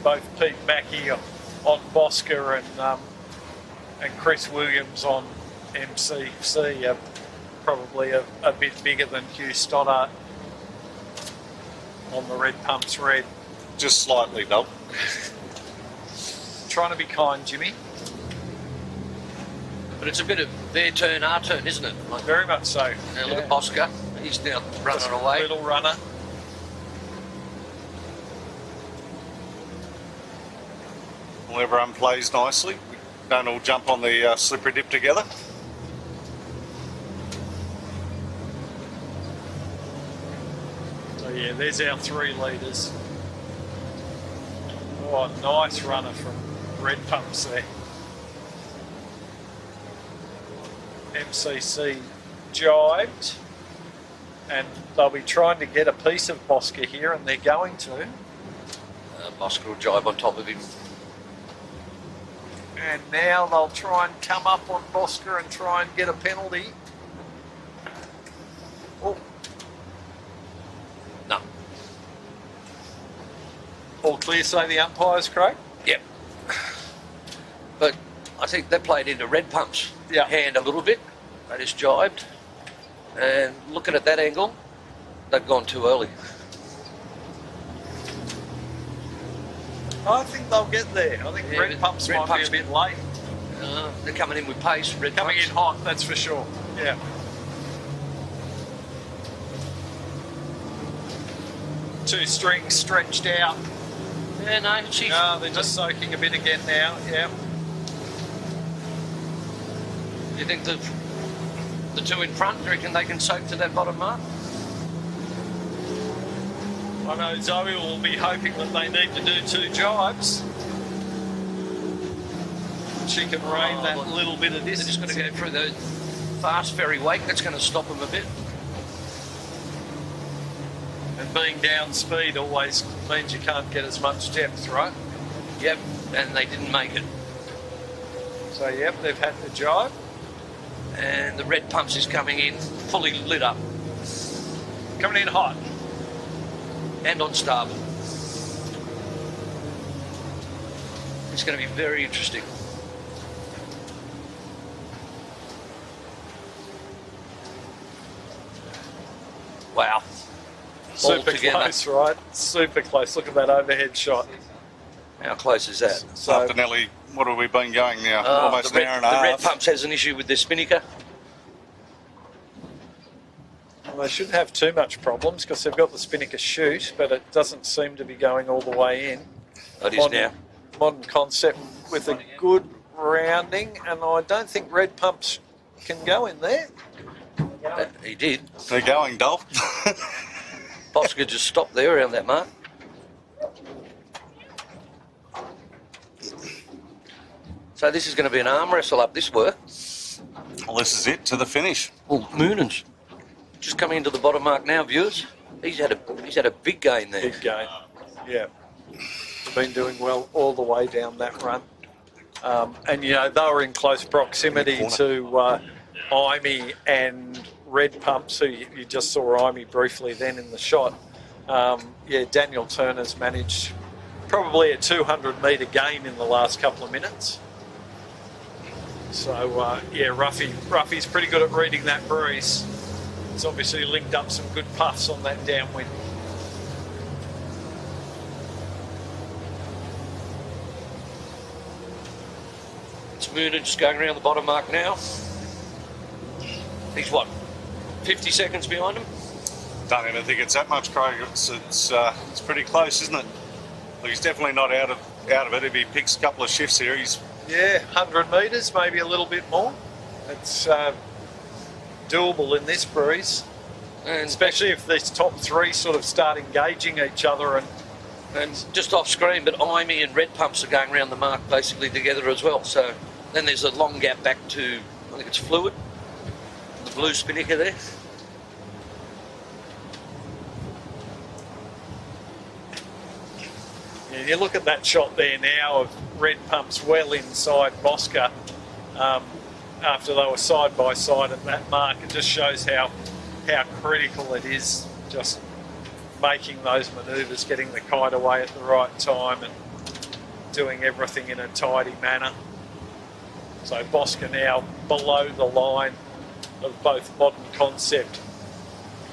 both Pete Mackey on Bosca and Chris Williams on MCC are probably a bit bigger than Hugh Stoddart on the Red Pumps Red. just slightly, Doug. Trying to be kind, Jimmy. But it's a bit of their turn, our turn, isn't it? Like, Very much so. now look at Bosca. He's now running Just away. Little runner. Well, everyone plays nicely. We don't all jump on the slippery dip together. So yeah, there's our three leaders. Oh, nice runner from Red Pumps there. MCC jibed, and they'll be trying to get a piece of Bosca here, and they're going to. Bosca will jibe on top of him. And now they'll try and come up on Bosca and try and get a penalty. Oh, No. all clear, say the umpires, Craig? Yep. But I think they played into Red Pump's Yeah. hand a little bit. They just jibed. And looking at that angle, they've gone too early. I think they'll get there. I think Yeah, Red Pumps Red might Pumps- be a bit late. They're coming in with pace. Red Coming pumps. in hot, that's for sure. Yeah. Two strings stretched out. Yeah, no, she's... No, they're just soaking a bit again now. Yeah. You think the two in front, do you reckon they can soak to that bottom mark? I know Zoe will be hoping that they need to do 2 jibes. She can rein that little bit of They're distance. just going to go through the fast ferry wake. That's going to stop them a bit. And being down speed always means you can't get as much depth, right? Yep, and they didn't make it. So, yep, they've had to jibe. And the red pumps is coming in fully lit up Coming in hot. and on starboard. It's going to be very interesting. Wow. All Super together. close, right? Super close. Look at that overhead shot. How close is that? So after nearly, what have we been going now? Almost the an hour and a half. red pumps has an issue with their spinnaker. Well, they shouldn't have too much problems because they've got the spinnaker chute, but it doesn't seem to be going all the way in. It is now. Modern concept with a good rounding, and I don't think red pumps can go in there. He did. They're going, Dolph. Bosca just stopped there around that mark. So this is going to be an arm wrestle up this work. Well, this is it to the finish. Well, Moonan's just coming into the bottom mark now, viewers. He's had a big gain there. Big gain. Yeah. Been doing well all the way down that run. And, you know, they were in close proximity to Imey and red pumps, who you just saw Imey briefly then in the shot. Yeah, Daniel Turner's managed probably a 200-metre gain in the last couple of minutes. So, yeah, Ruffy's pretty good at reading that breeze. It's obviously linked up some good puffs on that downwind. It's Moonan just going around the bottom mark now. He's what, 50 seconds behind him? Don't even think it's that much, Craig. It's pretty close, isn't it? Well, he's definitely not out of it. If he picks a couple of shifts here, he's... Yeah, 100 metres, maybe a little bit more. It's doable in this breeze, And especially if these top three sort of start engaging each other. And just off screen, but Imey and red pumps are going around the mark basically together as well. So then there's a long gap back to, I think it's Fluid, the blue spinnaker there. Yeah, you look at that shot there now of red pumps well inside Bosca after they were side by side at that mark. It just shows how critical it is just making those manoeuvres, getting the kite away at the right time and doing everything in a tidy manner. So Bosca now below the line of both Modern Concept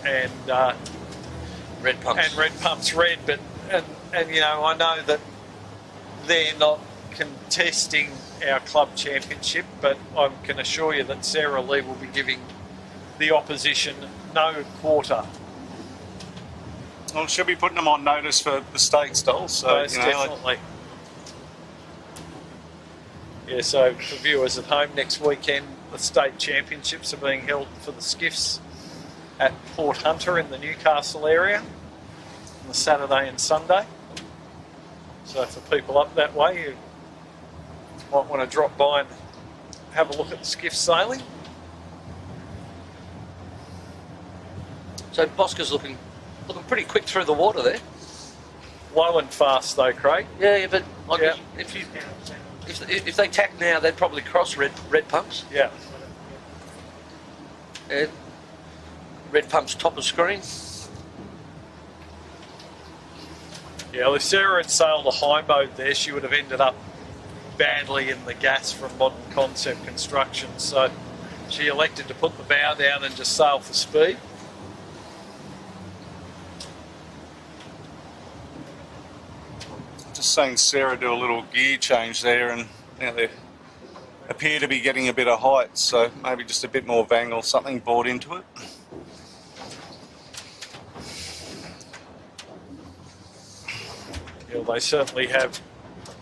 and Red pumps. red pumps red, but and you know, I know that they're not contesting our club championship, but I can assure you that Sarah Lee will be giving the opposition no quarter. Well, she'll be putting them on notice for the state stalls. So, Most you know, definitely. Yeah, so for viewers at home, next weekend the state championships are being held for the skiffs at Port Hunter in the Newcastle area on the Saturday and Sunday. So for people up that way, you might want to drop by and have a look at the skiff sailing. So Bosca's looking pretty quick through the water there. Low and fast though, Craig. Yeah, but like Yeah. if they tack now, they'd probably cross red pumps. Yeah. Yeah. Red pumps top of screen. Yeah, well, if Sarah had sailed a high mode there, she would have ended up badly in the gas from Modern Concept Construction. So she elected to put the bow down and just sail for speed. just seeing Sarah do a little gear change there, and now they're appear to be getting a bit of height, so maybe just a bit more vang or something bored into it. Yeah, they certainly have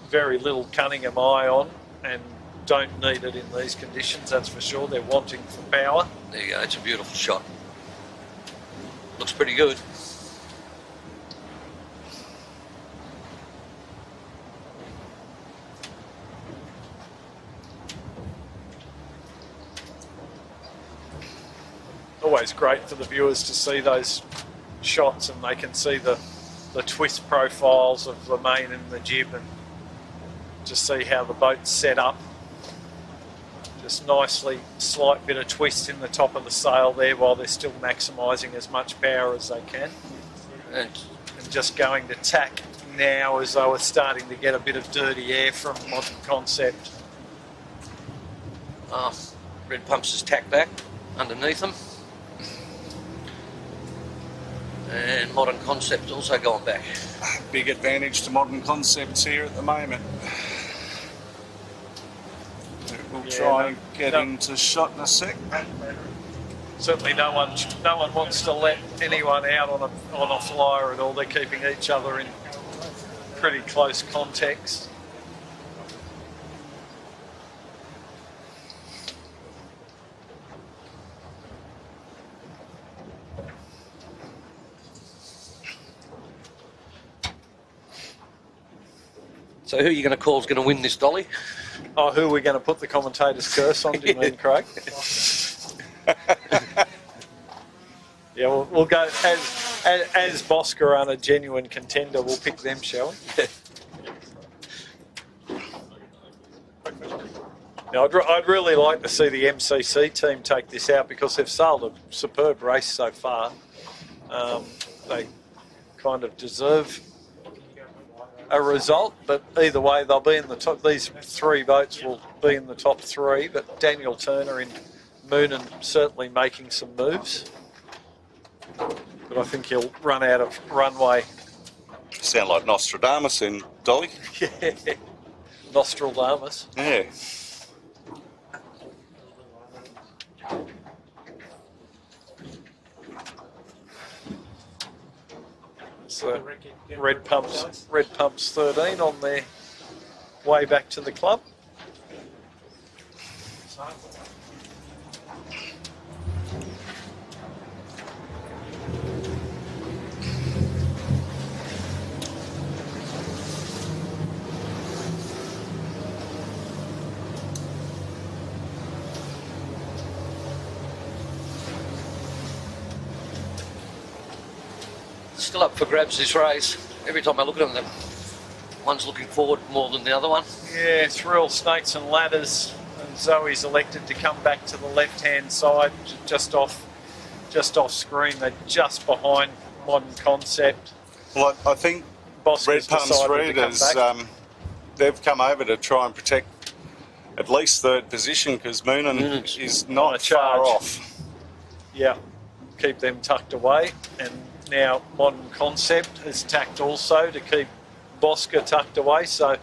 very little Cunningham eye on and don't need it in these conditions, that's for sure. They're wanting for power. There you go, it's a beautiful shot. Looks pretty good. Always great for the viewers to see those shots, and they can see the twist profiles of the main and the jib, and just see how the boat's set up. Just nicely, slight bit of twist in the top of the sail there while they're still maximising as much power as they can. And just going to tack now as though it's starting to get a bit of dirty air from Modern Concept. Red Pumps is tacked back underneath them. And Modern Concept also going back. Big advantage to Modern Concepts here at the moment. We'll try and get into shot in a sec. Certainly no one wants to let anyone out on a flyer at all. They're keeping each other in pretty close context. So who are you going to call is going to win this, Dolly? Oh, who are we going to put the commentator's curse on, do you mean, Craig? Yeah, we'll go, as Bosca aren't a genuine contender, we'll pick them, shall we? Now, I'd really like to see the MCC team take this out because they've sailed a superb race so far. They kind of deserve a result, but either way they'll be in the top. These three boats will be in the top three, but Daniel Turner in Moonan certainly making some moves, but I think he'll run out of runway. Sound like Nostradamus in Dolly. Yeah, Nostradamus. Yeah. So Red Pumps 13 on their way back to the club. Still up for grabs this race. Every time I look at them, one's looking forward more than the other one. Yeah, Thrill, Snakes and Ladders, and Zoe's elected to come back to the left-hand side, just off screen. They're just behind Modern Concept. Well, I think Red Pumps Readers, they've come over to try and protect at least third position because Moonan is not far off. Yeah, keep them tucked away, and now Modern Concept has tacked also to keep Bosca tucked away, so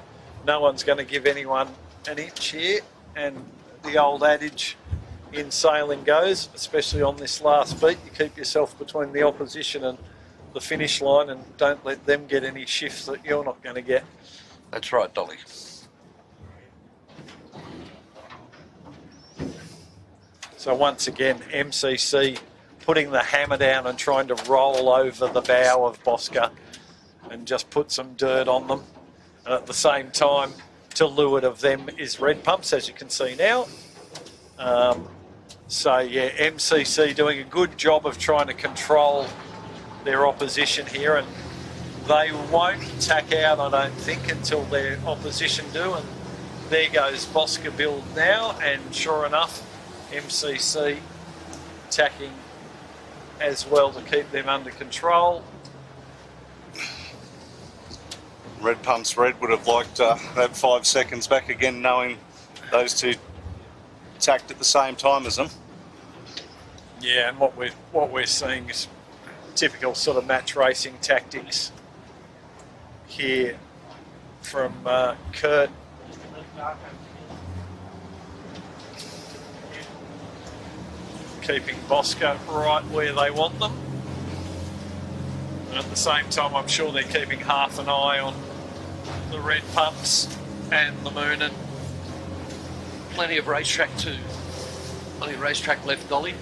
no one's going to give anyone an inch here. And the old adage in sailing goes, especially on this last beat, you keep yourself between the opposition and the finish line and don't let them get any shifts that you're not going to get. That's right, Dolly. So once again, MCC putting the hammer down and trying to roll over the bow of Bosca and just put some dirt on them. And at the same time, to leeward of them is Red Pumps, as you can see now. So yeah, MCC doing a good job of trying to control their opposition here, and they won't tack out, I don't think, until their opposition do. And there goes Bosca build now, and sure enough, MCC tacking as well to keep them under control. Red Pumps Red would have liked that 5 seconds back again, knowing those two tacked at the same time as them. Yeah, and what we're seeing is typical sort of match racing tactics here from Kurt. keeping Bosco right where they want them. And at the same time, I'm sure they're keeping half an eye on the red pumps and the moon. And Plenty of racetrack left, Dolly.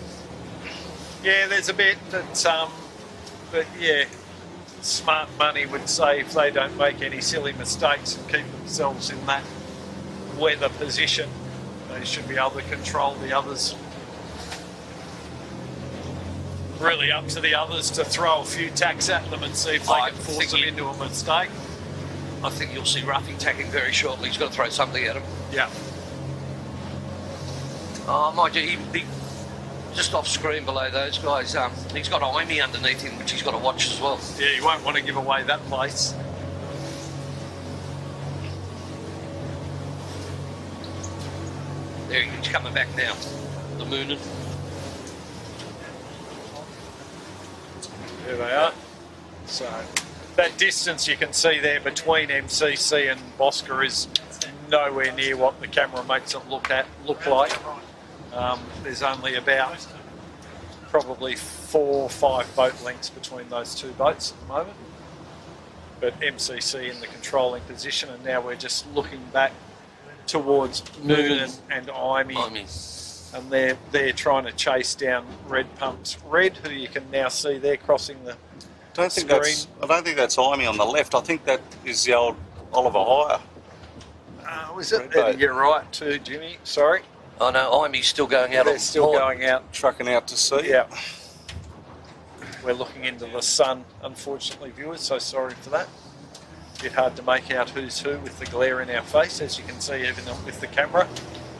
yeah, there's a bit that, but yeah, smart money would say if they don't make any silly mistakes and keep themselves in that weather position, they should be able to control the others. Really up to the others to throw a few tacks at them and see if they can force them into a mistake. I think you'll see roughing tacking very shortly. He's got to throw something at him. Yeah. Oh, mind you, he just off screen below those guys, he's got Imey underneath him, which he's got to watch as well. Yeah, you won't want to give away that place. There he's coming back now, the Moonin. There they are. So that distance you can see there between MCC and Bosca is nowhere near what the camera makes it look like. There's only about probably 4 or 5 boat lengths between those two boats at the moment. But MCC in the controlling position, and now we're just looking back towards Moon and Imey. And they're trying to chase down Red Pumps Red, who you can now see there crossing the screen. I don't think that's Imey on the left. I think that is the old Oliver Hire. Was it? You're right too, Jimmy. Sorry. Oh no, Imey's still going out. They're still going out. Trucking out to sea. Yeah. We're looking into the sun, unfortunately, viewers, so sorry for that. Bit hard to make out who's who with the glare in our face, as you can see even with the camera.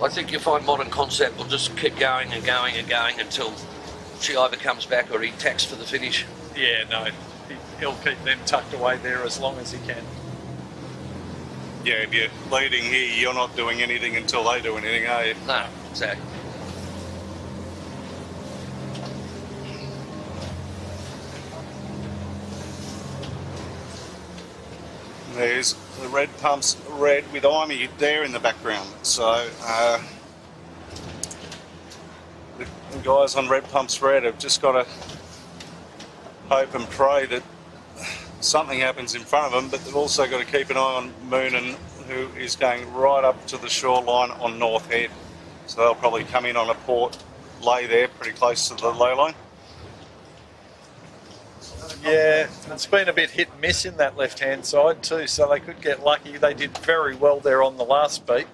I think you'll find Modern Concept will just keep going and going and going until she either comes back or he tacks for the finish. Yeah, no, he'll keep them tucked away there as long as he can. Yeah, if you're leading here, you're not doing anything until they do anything, are you? No, exactly. There's the Red Pumps Red with Imey there in the background. So the guys on Red Pumps Red have just got to hope and pray that something happens in front of them, but they've also got to keep an eye on Moonin, who is going right up to the shoreline on North Head. So they'll probably come in on a port lay there, pretty close to the low line. Yeah, it's been a bit hit and miss in that left-hand side too, so they could get lucky. They did very well there on the last beat,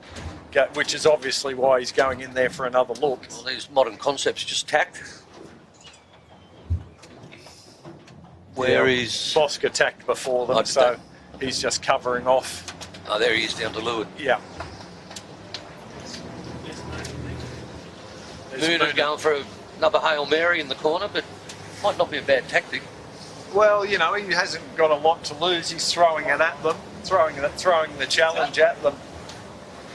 which is obviously why he's going in there for another look. Well, these Modern Concepts just tacked. Where is Bosca tacked before them, so he's just covering off. Oh, there he is down to leeward. Yeah. Moonin going for another Hail Mary in the corner, but might not be a bad tactic. Well, you know, he hasn't got a lot to lose. He's throwing it at them, throwing the challenge at them.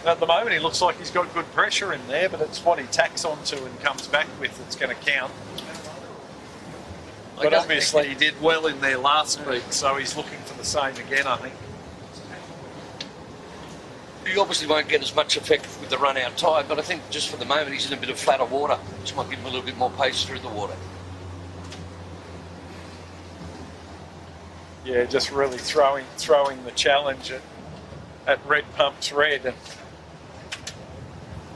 And at the moment, he looks like he's got good pressure in there, but it's what he tacks onto and comes back with that's going to count. But obviously, he did well in there last week, so he's looking for the same again, I think. He obviously won't get as much effect with the run-out tide, but I think just for the moment, he's in a bit of flatter water, which might give him a little bit more pace through the water. Yeah, just really throwing the challenge at Red Pumps Red, and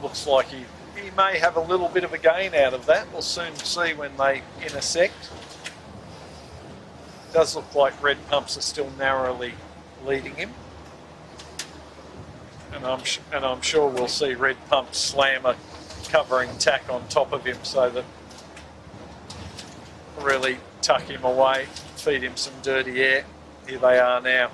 looks like he may have a little bit of a gain out of that. We'll soon see when they intersect. Does look like Red Pumps are still narrowly leading him, and I'm sure we'll see Red Pumps slam a covering tack on top of him so that really tuck him away, feed him some dirty air. Here they are now.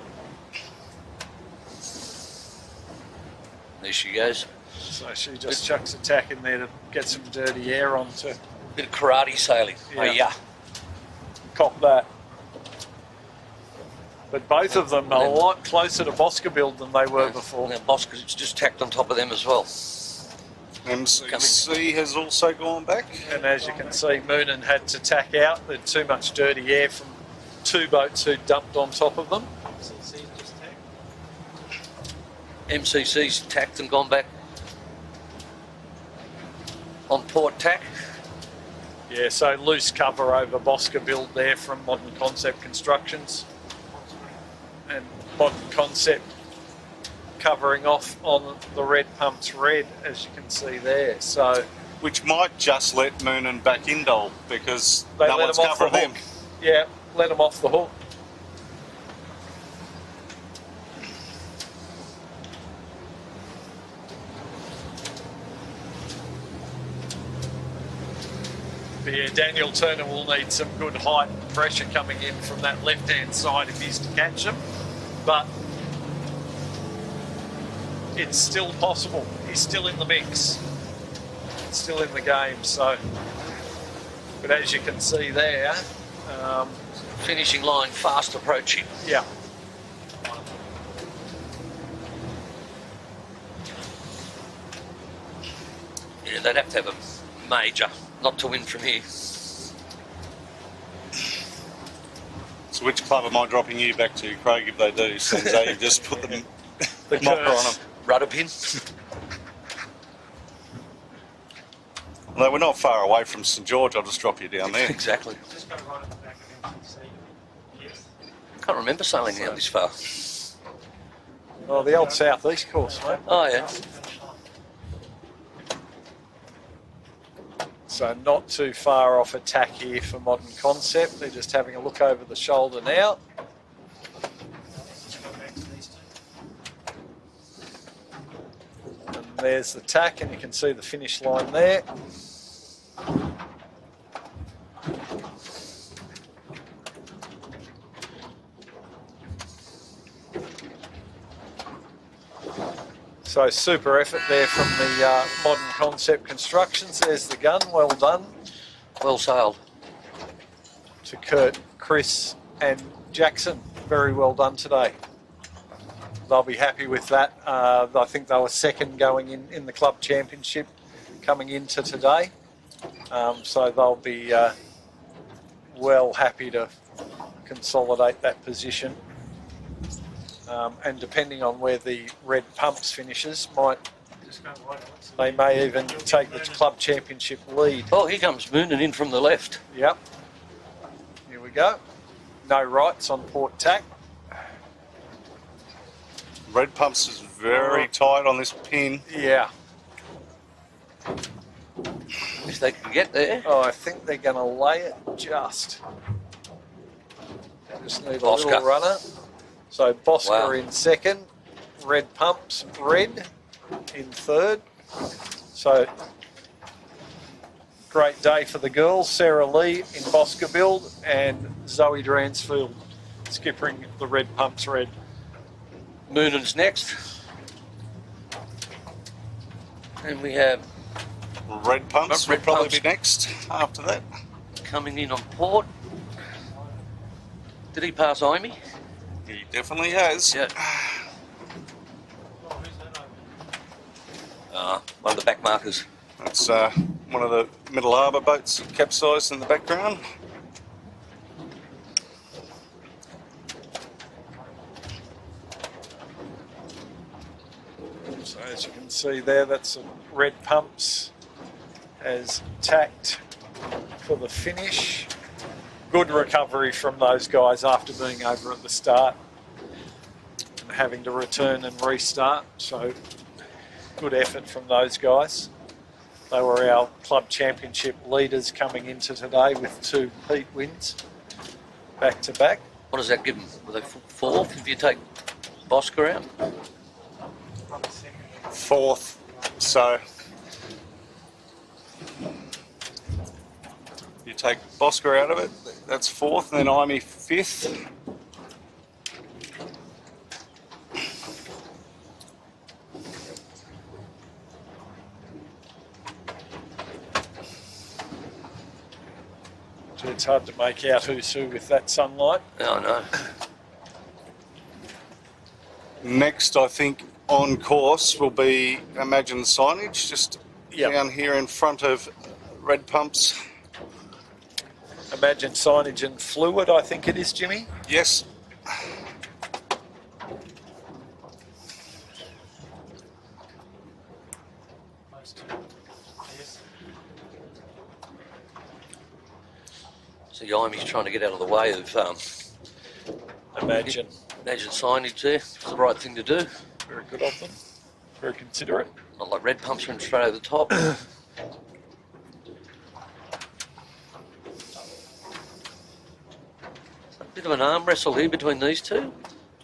There she goes. So she just chucks a tack in there to get some dirty air onto. Bit of karate sailing. Yeah. Oh, yeah. Cop that. But both of them are a lot closer to Bosca build than they were before. Now Bosca's just tacked on top of them as well. MCC has also gone back. And as you can see, Moonin had to tack out. There's too much dirty air from 2 boats who dumped on top of them. MCC's tacked and gone back on port tack. Yeah, so loose cover over Bosca build there from Modern Concept Constructions. And Modern Concept covering off on the red pumps red, as you can see there. So Which might just let Moonan back in, Dole, because they no let one's them off the covering hook. them. Yeah, let them off the hook. But yeah, Daniel Turner will need some good height and pressure coming in from that left-hand side if he's to catch them. But it's still possible. He's still in the mix. Still in the game. So, but as you can see there, Finishing line fast approaching. yeah. Yeah, they'd have to have a major not to win from here. So which club am I dropping you back to, Craig, if they do, since you just put the The mocker on curse. them? Rudder pin. Although we're not far away from St George, I'll just drop you down there. Exactly. Just go right at the back of MCC. Yes. Can't remember sailing out this far. Well, the old southeast course, mate. Oh yeah. So not too far off attack here for Modern Concept. They're just having a look over the shoulder now. Just go back to these two. And there's the tack, and you can see the finish line there. So super effort there from the Modern Concept Constructions. There's the gun, well done Well sailed. to Kurt, Chris and Jackson. Very well done today. They'll be happy with that. I think they were second going in the club championship coming into today. So they'll be well happy to consolidate that position. And depending on where the red pumps finishes, Just go right on. they may even take the club championship lead. Oh, here comes Moonan in from the left. Yep. Here we go. No rights on port tack. Red pumps is very tight on this pin. Yeah. If they can get there. Oh, I think they're going to lay it just. Just need a Bosca. little runner. So Bosca Wow. in second, red pumps red in third. So great day for the girls. Sarah Lee in Bosca build and Zoe Dransfield skippering the red pumps red. Moonan's next. And we have Red pumps Red will probably pumps. be next after that. coming in on port. Did he pass Amy? He definitely has. Yeah. Oh, who's that over? One of the back markers. That's one of the Middle Harbour boats capsized in the background. So as you can see there, that's the red pumps has tacked for the finish. Good recovery from those guys after being over at the start and having to return and restart. So good effort from those guys. They were our club championship leaders coming into today with 2 heat wins back to back. What does that give them? Were they fourth if you take Bosca out? Probably second. Fourth, so you take Bosca out of it, that's fourth, and then Amy fifth. It's hard to make out who's who with that sunlight. Oh no. Next, I think on course will be Imagine Signage, just Yep. down here in front of red pumps. Imagine Signage and Fluid, I think it is, Jimmy. Yes, Those two. Yes. So Yami's trying to get out of the way of Imagine. signage there. It's the right thing to do. Very good of them. Very considerate. Not like red pumps running straight over the top. Bit of an arm wrestle here between these two.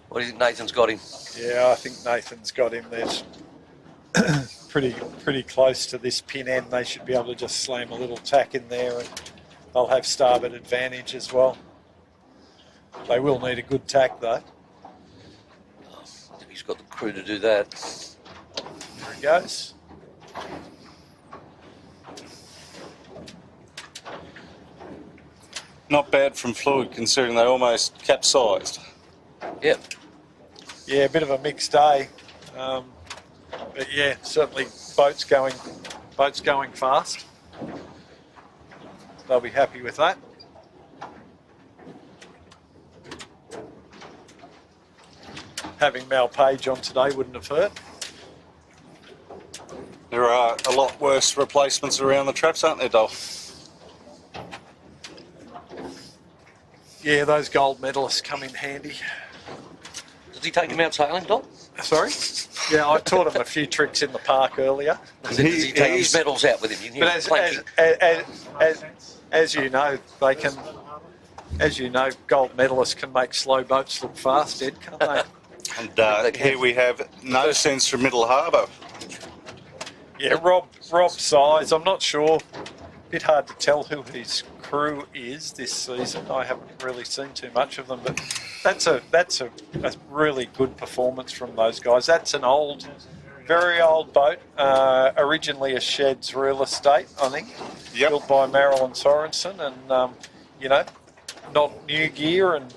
What do you think Nathan's got him? Yeah, I think Nathan's got him. There's pretty close to this pin end. They should be able to just slam a little tack in there, and they'll have starboard advantage as well. They will need a good tack though. I think he's got the crew to do that. There he goes. Not bad from Fluid, considering they almost capsized. Yep. Yeah, a bit of a mixed day. But yeah, certainly boats going fast. They'll be happy with that. Having Mal Page on today wouldn't have hurt. There are a lot worse replacements around the traps, aren't there, Dole? Yeah, those gold medalists come in handy. Does he take him out sailing, Dom? Sorry? Yeah, I taught him a few tricks in the park earlier. Does he take his medals out with him? You can hear But him planking. as you know, they can. As you know, gold medalists can make slow boats look fast, Ed, can't they? And here we have no sense from Middle Harbour. Yeah, Rob Size. I'm not sure. Bit hard to tell who his crew is this season. I haven't really seen too much of them, but that's a really good performance from those guys. That's an old, very old boat. Originally a Sheds real estate, I think. Yep. Built by Marilyn Sorensen, and not new gear, and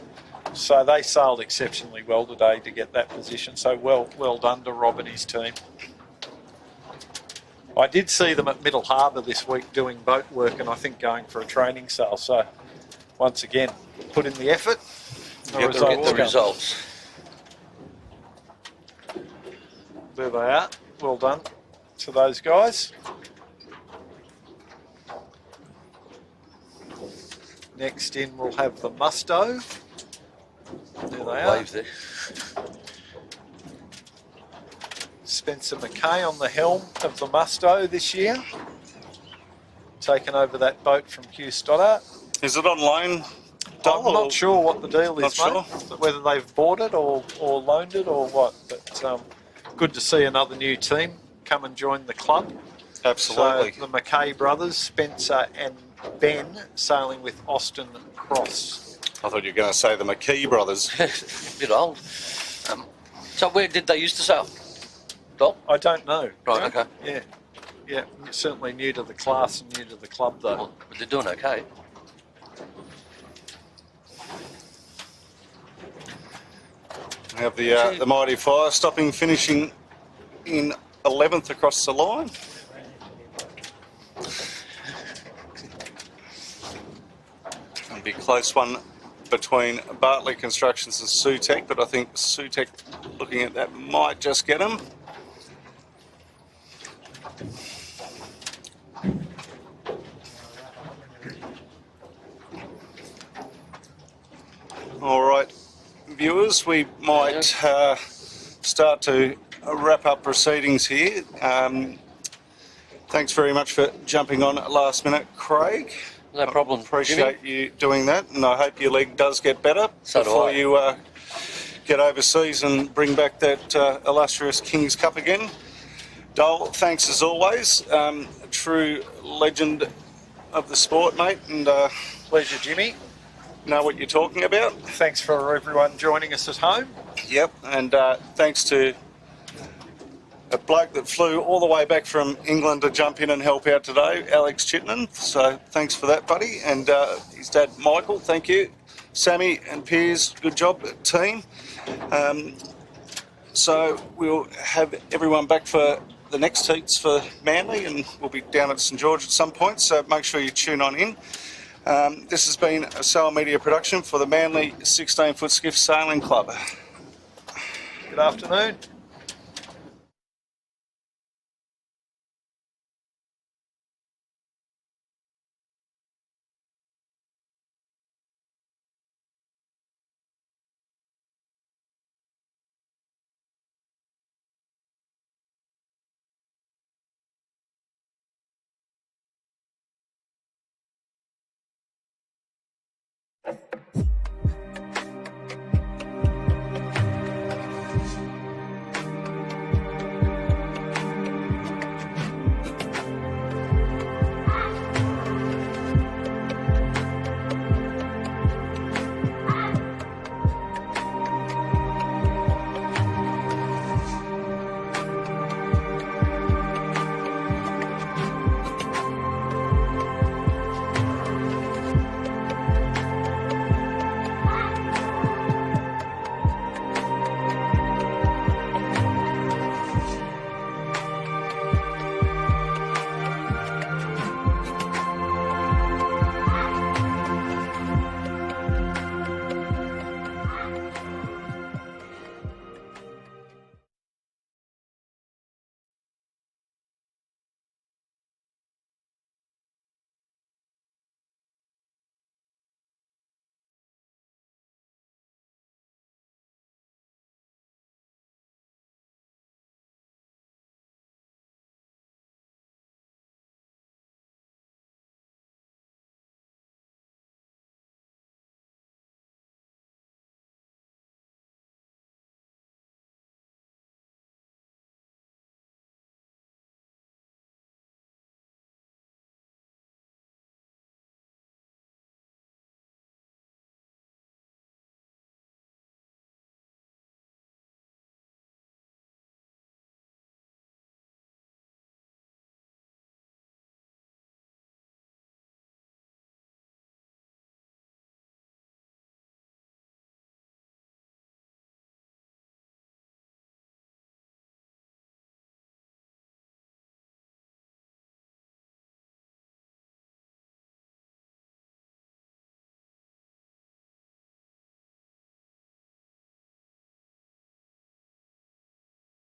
so they sailed exceptionally well today to get that position. So well done to Rob and his team. I did see them at Middle Harbour this week doing boat work, and I think going for a training sail. So once again, put in the effort. Get the results. There they are. Well done to those guys. Next in, we'll have the Musto. There they are. Wave there. Spencer McKay on the helm of the Musto this year. Taken over that boat from Hugh Stoddart. Is it on loan? I'm not sure what the deal is, Not mate. sure. Whether they've bought it or loaned it or what. But good to see another new team come and join the club. Absolutely. So the McKay brothers, Spencer and Ben, sailing with Austin Cross. I thought you were going to say the McKee brothers. A bit old. So where did they used to sail? Dom? I don't know. Right, okay. Yeah, certainly new to the class and new to the club though. Well, but they're doing okay. We have the Mighty Fire stopping, finishing in 11th across the line. It'll be a close one between Bartley Constructions and Sutec, but I think Sutec, looking at that, might just get them. All right, viewers, we might start to wrap up proceedings here. Thanks very much for jumping on at last minute, Craig. No problem. Appreciate you doing that, and I hope your leg does get better So do before I. you get overseas and bring back that illustrious King's Cup again. Dole, thanks as always. A true legend of the sport, mate, and Pleasure, Jimmy. know what you're talking about. Thanks for everyone joining us at home. Yep, and thanks to a bloke that flew all the way back from England to jump in and help out today, Alex Chittenden. So thanks for that, buddy. And his dad, Michael, thank you. Sammy and Piers, good job, team. So we'll have everyone back for the next heats for Manly, and we'll be down at St George at some point, so make sure you tune on in. This has been a Sail Media production for the Manly 16ft Skiff Sailing Club. Good afternoon.